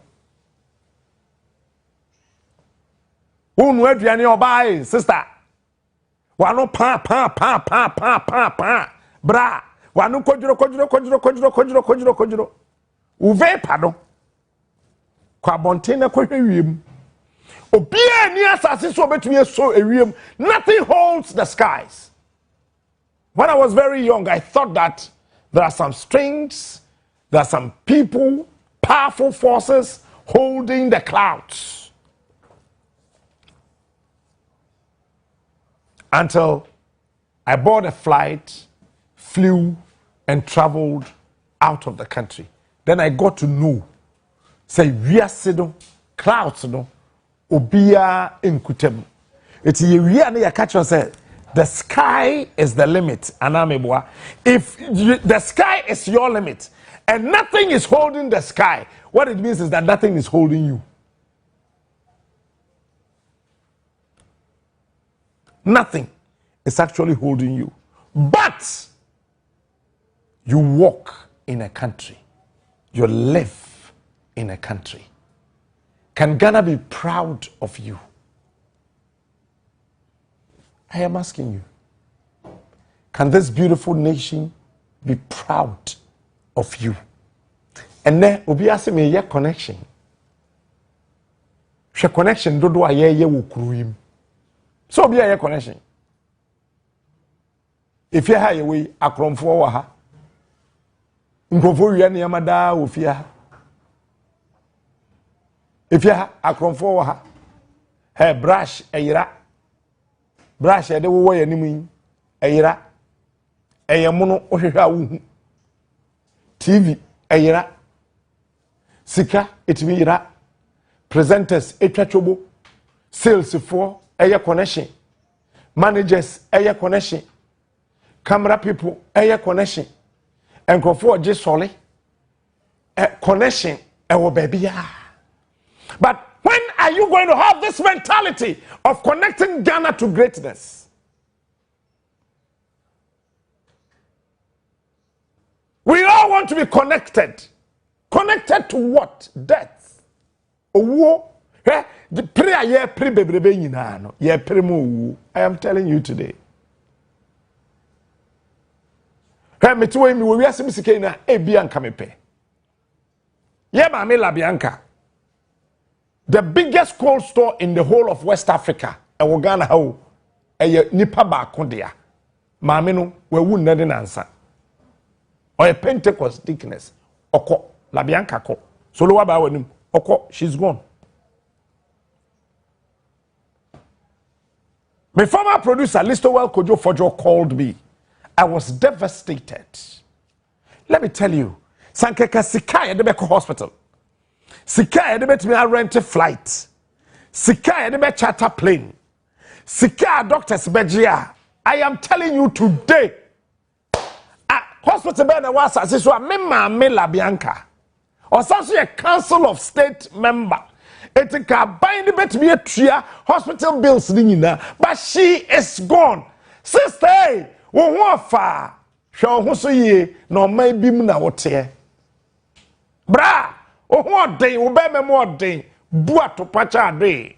Wonu aduane obai sister. Wano pa. Bra, wano kodjuro. U vapor no. Kwa bontene kwa wiem obia ni asase so betumi so ewiem. Nothing holds the skies. When I was very young, I thought that there are some strings, there are some people, powerful forces holding the clouds. Until I bought a flight, flew and traveled out of the country. Then I got to know say wiase no clouds no obia enkutem eti ye wia na ya catch on say the sky is the limit anameboa. If the sky is your limit and nothing is holding the sky, what it means is that nothing is holding you. Nothing is actually holding you, but you walk in a country, you live in a country. Can Ghana be proud of you? I am asking you. can this beautiful nation be proud of you? And then obi ase me ye connection. She connection dodo a ye wo kuru yim. So obi a ye connection. If you ha ye we akromfo wa ha. Nkrofo wi na yamada wo fia ha. If you ha akromfo wa ha. Hey brush eyira. Brush e de wo ye nimu eyira. Eyemono ohwehwa wo TV eyira. Sika etimi yira. Presenters etwachobo. Sales for eye connection. Managers eye connection. Camera people eye connection. Enkrofo je sole connection ewo babia. But when are you going to have this mentality of connecting Ghana to greatness? We all want to be connected. Connected to what? Death. Owo. The prayer ye pray bebrebe nyina no. Ye pray mo. I am telling you today. Me tuwe mi we asem sike na Bianca mepe. Ye ma me la Bianca. The biggest cold store in the whole of West Africa. E Ghana ha nipa ba ko dia. Ma me no we wu nnade nansa. Or Pentecost deaconess. Oko la Bianca ko. So lo wa ba wanim. Oko she's gone. My former producer Listowell Kojo Fojo called me. I was devastated. Let me tell you, Sankeka Sika Edebeko Hospital. Sika Edebet me rent a flight. Sika Edebe charter plane. Sika doctors Bejia. I am telling you today. Hospital Bena was as so me la Bianca. Or such a council of state member. It can bind the bet me a tria hospital bills but she is gone. Sister, wo ho afa hwe ho so ye na o mai bim na wote bra wo ho den wo be me mo den bu atopa cha ade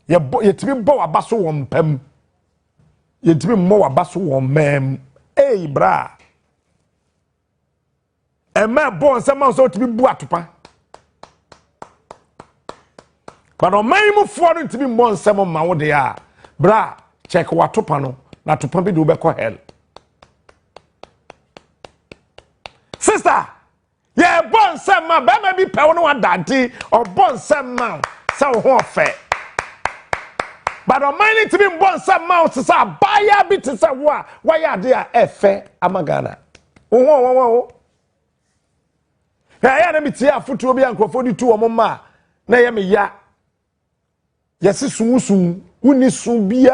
ye timi bo abaso wo mpam ye timi mo abaso wo mem bra e ma bo nsema so timi bu atopa. But on my move forward to be more seven ma they are. Bra, check what topano, not to pump it do back hell. Sister, yeah, born some man, but maybe pound one daddy or born some man, so fair. But on my need to be born some mouth to say, buy a bit to say, why are they a fair amagana? Oh, I am a bit here for 2 and 42 or mamma. Na me ya. Yes, soon, uni soon be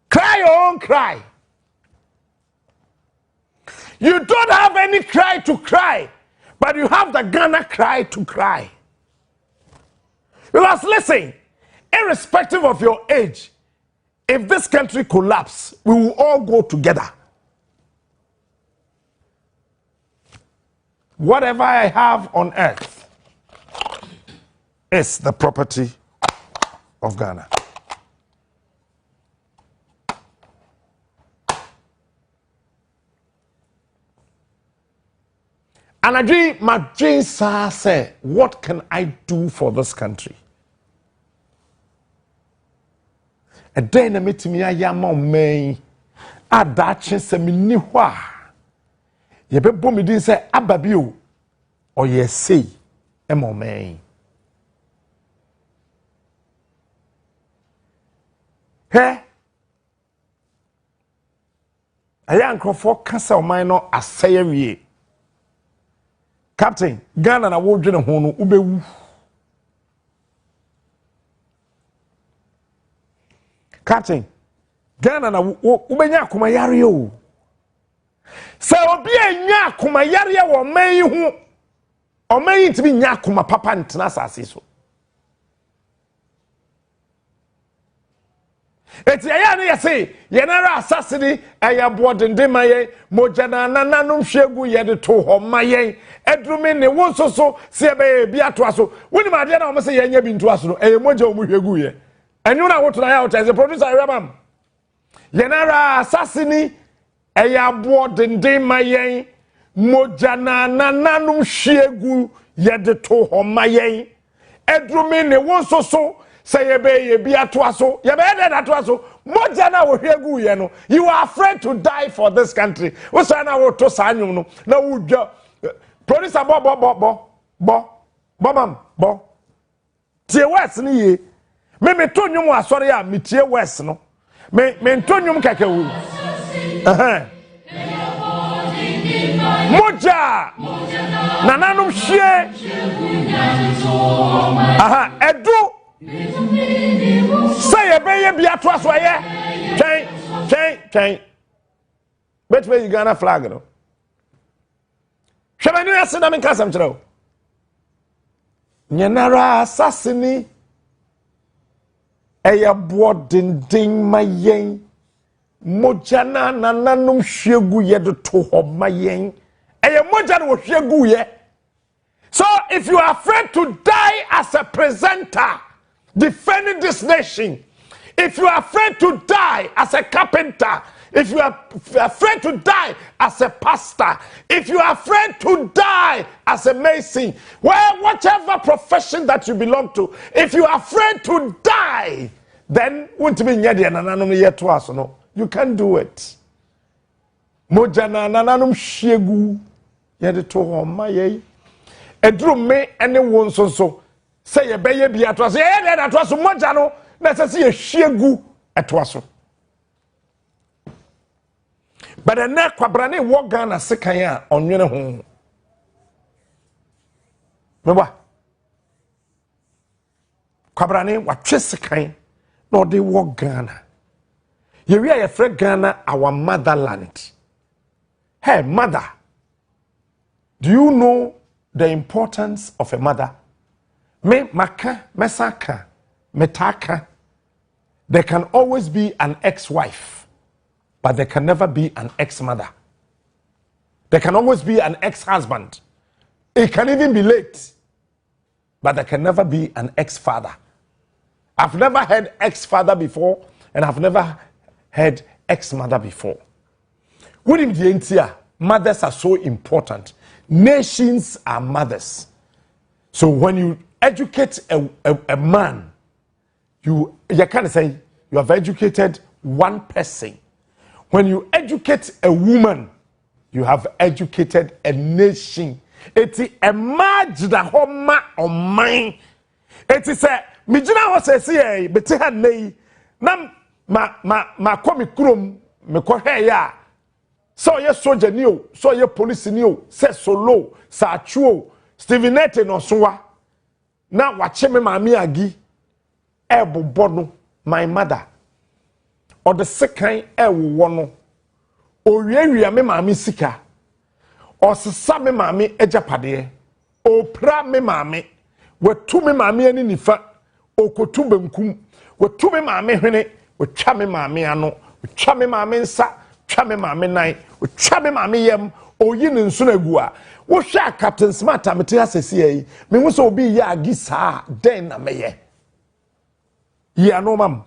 cry your own cry. You don't have any cry to cry, but you have the Ghana cry to cry. Because listen, irrespective of your age, if this country collapses, we will all go together. Whatever I have on earth is the property of Ghana. And my dream say, what can I do for this country? A day na meet me a yama me a dachi se mi ni hwa. Ye be bo me din say ababio or ye say emo me. He aya nkrofo kasa o man no aseye wie. Captain, Ghana na wo dwene ho no ubewu. Captain, Ghana na ubenya akoma yare o. Se obi enya akoma yare wo man hu. O man yi tibi nya akoma papa ntena asase so. Eti ya ne yesi yenara asasini eya boodende maye mojana nananum hwegu ye de to ho maye edrumi ne wonsoso se ebe bi ato aso woni ma de na o se yenya bi nto aso no eye moja o mu hwegu ye enyu na woto na ya woto as a producer remam yenara asasini eya boodende maye mojana nananum hwegu ye de to ho maye edrumi ne wonsoso say ye be atwaso ye be that atwaso moja na wo hwegu ye no you are afraid to die for this country wo say na wo to sanyum no na wo dwa producer bo tie west ni ye me to nwum asori a me tie west no me to nwum kakawu moja nananum hwie edu say ye be ye bia to aso ye chain bet we Uganda flag no hwemanu yase na menka sam kire o nyenara asasini eya boodenden mayen mojana nananum hwegu ye de to ho mayen eya mojana wo hwegu ye. So if you are afraid to die as a presenter defending this nation, if you are afraid to die as a carpenter, if you are afraid to die as a pastor, if you are afraid to die as a mason, well, whatever profession that you belong to, if you are afraid to die, then you can't do it. Mojana nananum shegu yede to homaye edrum me ene won so say ye beye bia to so ye na to so moja no na say ye hwegu eto so but na kwabrane wo Ghana sekan a onwene ho meba kwabrane watwe sekan na ode wo Ghana ye wi ye frɛ Ghana our motherland. Hey mother, do you know the importance of a mother? Me maka, mesaka, metaka. There can always be an ex-wife, but there can never be an ex-mother. There can always be an ex-husband. It can even be late, but there can never be an ex-father. I've never heard ex-father before, and I've never heard ex-mother before. Within the entire, mothers are so important. Nations are mothers. So when you educate a man, you can't say you have educated one person. When you educate a woman, you have educated a nation. It is a margin homa on mine. It is a mijina was a say beti ha nei na ma komi krom me ko hwe ya. So ye soldier ni o, so ye police ni o, se solo, sa chuo, Stephen Ete no soa. Na wache me maami agi ebobo no my mother. Or the second ewo no. O wiewia me maami sika. O sesa me maami ejapade. O pra me maami. We tu me maami ani nifa. O kotu benkum. We tu me maami hwene, we twa me maami ano, we twa me maami nsa. Chame mame nai o chame mame yem oyi ne nso na gu a wo hwa Captain Smart amete asese yi me hu so obi ya agi saa den na meye ya no mam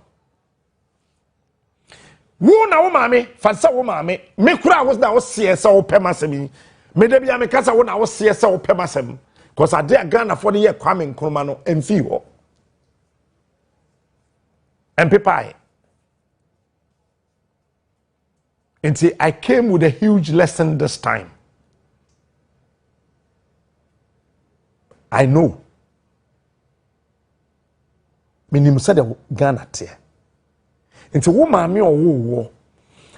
wo na wo mame fa sa wo mame me kura wo na wo se sa wo pemasem me da bia me kasa wo na wo se sa wo pemasem cause ade Ghana for the year Kwame Nkrumah no emfi ho empepai. And see, I came with a huge lesson this time. I know. Minim said Ghana te. And see, wo maami wo.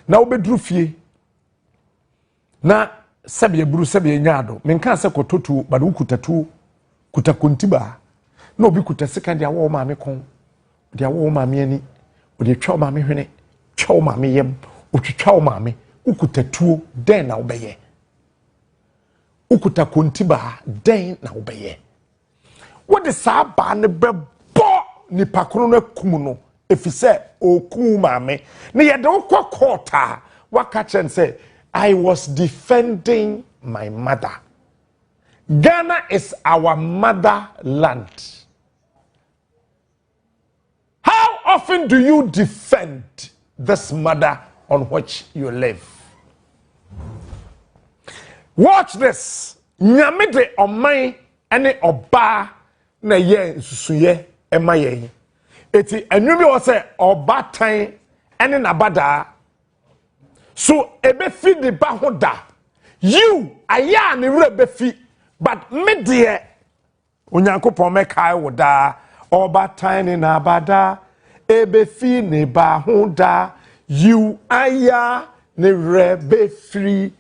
Na obedru fie. Na sebe buru sebe nyado. Menka se kototu, but ukutatu kuta kontiba. Na obi kuta second dia wo maami kon. Dia wo maami ani. Odi twa maami hwene. Twa maami yem. Utwitwa wo maame ukutatuo den na obeye ukuta kontiba den na obeye what the saba ne bebo ni pakro no kum no if he said oku mame na ye de ukwa court waka chen say I was defending my mother. Ghana is our motherland. How often do you defend this mother on which you live? Watch this. Nyame de omai ene oba na ye nsusuye ema ye. Eti enwumi wo se oba tan ene nabada. So ebe fi de ba ho da. You aya ne wura be fi, but me de Onyankopon me kai wo da. Oba tan ne nabada ebe fi ne ba ho da. You aya ne wura be free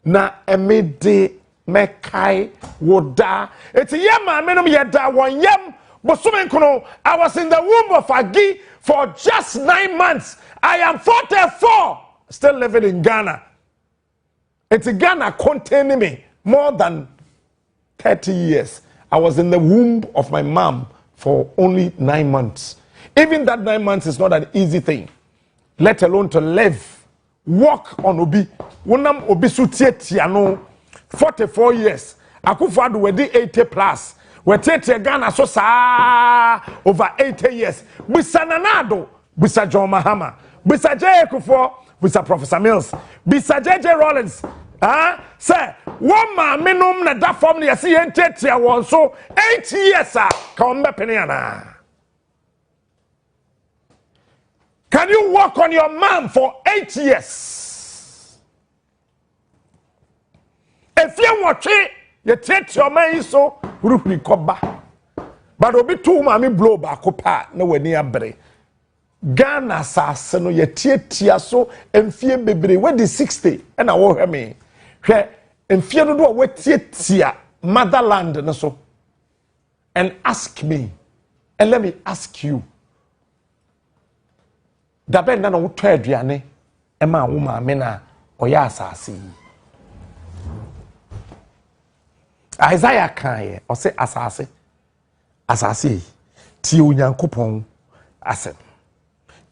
na emede mekai woda. It's yema menom yeda won yem bosumen kono. I was in the womb of Agi for just 9 months. I am 44, still living in Ghana. It's Ghana containing me more than 30 years. I was in the womb of my mom for only 9 months. Even that 9 months is not an easy thing, let alone to live, walk on obi. Wonam obi sutie no 44 years. Akufo-Addo wedi 80 plus. We tete Ghana so sa over 80 years. Bisa Nanado, bisa John Mahama, bisa J. Akufo, bisa Professor Mills, bisa J.J. Rollins. Say, one man minimum na da form na yesi entete won so 8 years ka ombe peniana. Can you work on your man for 8 years? If you watch it, you take your man so rupi koba. But obi tu mami blow back pa na weni abre. Ghana sase no ye tia so emfie bebre we di 60 and I wo hear me. Hwe emfie no do we tia motherland no so. And ask me, and let me ask you. Da ben na no to aduane e ma wo ma me na oya asase. Isaiah kan or say asase ti Onyankopon asem.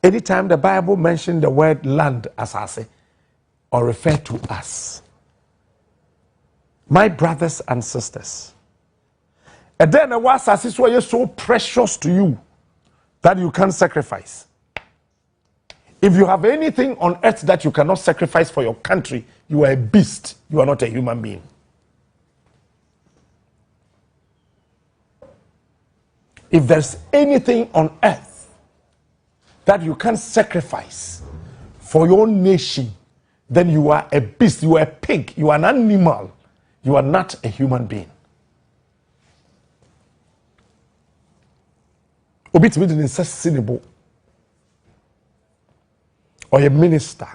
Anytime the Bible mentions the word land asase or refer to us, my brothers and sisters, and then the word asase is so precious to you that you can't sacrifice. If you have anything on earth that you cannot sacrifice for your country, you are a beast. You are not a human being. If there's anything on earth that you can sacrifice for your nation, then you are a beast, you are a pig, you are an animal, you are not a human being. Obit in sustainable, or a minister,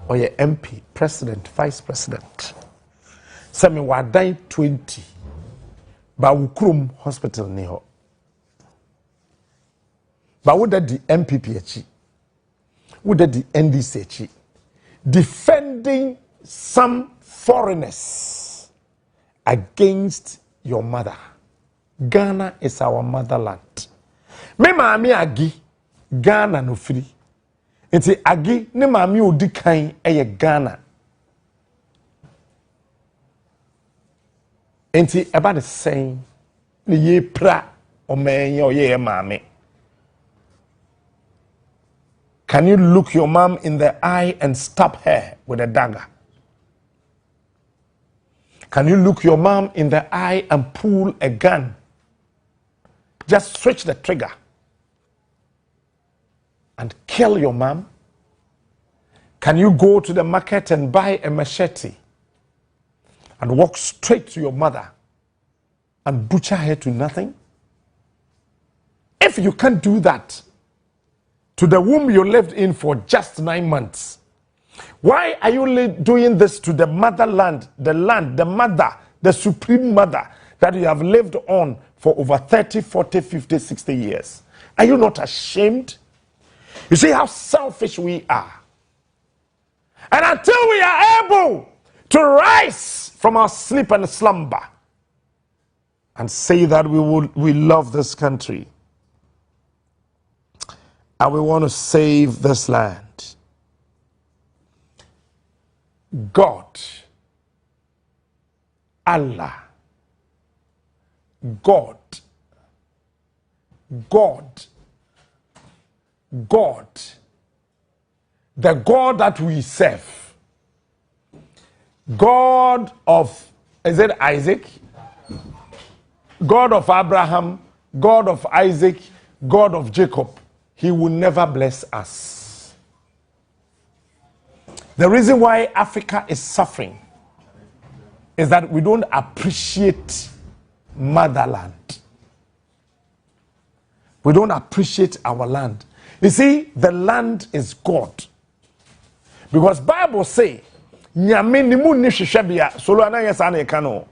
or a MP, president, vice president. Some were dying 20, but Ukrum Hospital near. But what did the MPP what did the NDC defending some foreigners against your mother? Ghana is our motherland. Me maami agi Ghana no free. Enti agi ne maami odi kan eye Ghana. Enti eba the same ne ye pra o menye o ye maami. Can you look your mom in the eye and stab her with a dagger? Can you look your mom in the eye and pull a gun? Just switch the trigger and kill your mom? Can you go to the market and buy a machete and walk straight to your mother and butcher her to nothing? If you can't do that to the womb you lived in for just 9 months, why are you doing this to the motherland, the land, the mother, the supreme mother that you have lived on for over 30, 40, 50, 60 years? Are you not ashamed? You see how selfish we are. And until we are able to rise from our sleep and slumber and say that we love this country, And we want to save this land. God, Allah, God, the God that we serve, God of, is it Isaac? God of Abraham, God of Isaac, God of Jacob, he will never bless us. The reason why Africa is suffering is that we don't appreciate motherland. We don't appreciate our land. You see, the land is God. Because Bible say, Nyame ni mu ni hwehwebea. Solo ana yesa na eka no.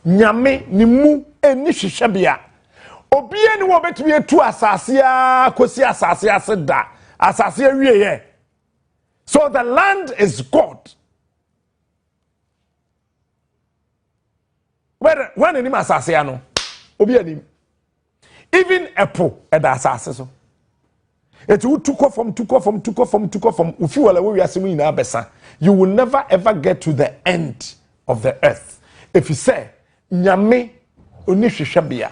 Nyame ni mu eni hwehwebea. Obie ni wo betumi etu asase a kosi asase aseda. Asase awieye. So the land is God. When any asase ano, obi anim. Even Apple at the asase so. It will took off from. If you are you will never ever get to the end of the earth. If you say, Nyame onihwehwebea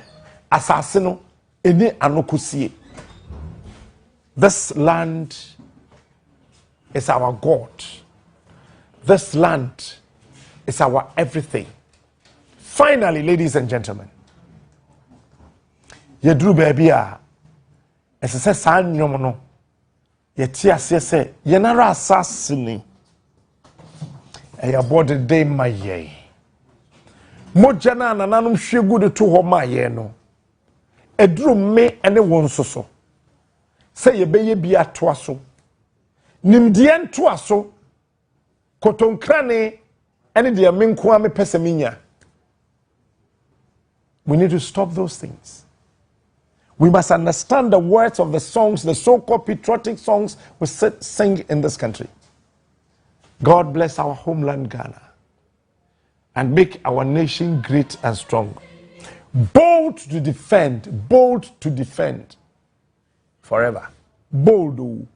asase no eni anokosie. This land is our God. This land is our everything. Finally, ladies and gentlemen, yedru baby a esese saa nnwom no yeti ase se yenara asase ni eyabode de maye moja na nananom hwegu de to ho maye no edru me ene won soso se yebeye bi atoa so nimdie ntoa so kotonkrane ene de menko ame pesaminya. We need to stop those things. We must understand the words of the songs, the so-called patriotic songs we sing in this country. God bless our homeland Ghana and make our nation great and strong. Bold to defend forever. Bold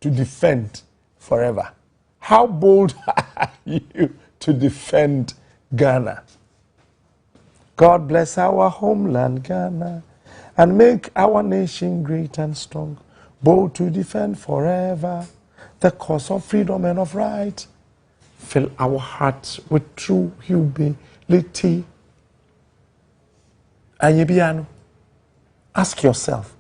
to defend forever. How bold are you to defend Ghana? God bless our homeland Ghana and make our nation great and strong, bold to defend forever the cause of freedom and of right. Fill our hearts with true humility. Ayebiano, ask yourself,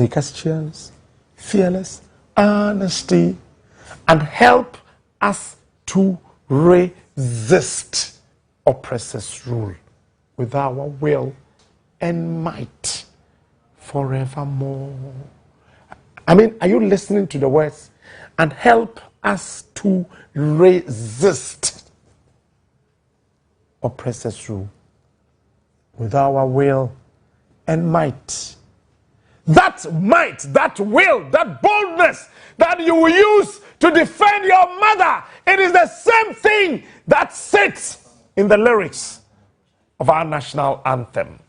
questions, fearless honesty, and help us to resist oppressors' rule with our will and might forevermore. I mean, are you listening to the words? And help us to resist oppressors' rule with our will and might. That might, that will, that boldness that you will use to defend your mother, it is the same thing that sits in the lyrics of our national anthem.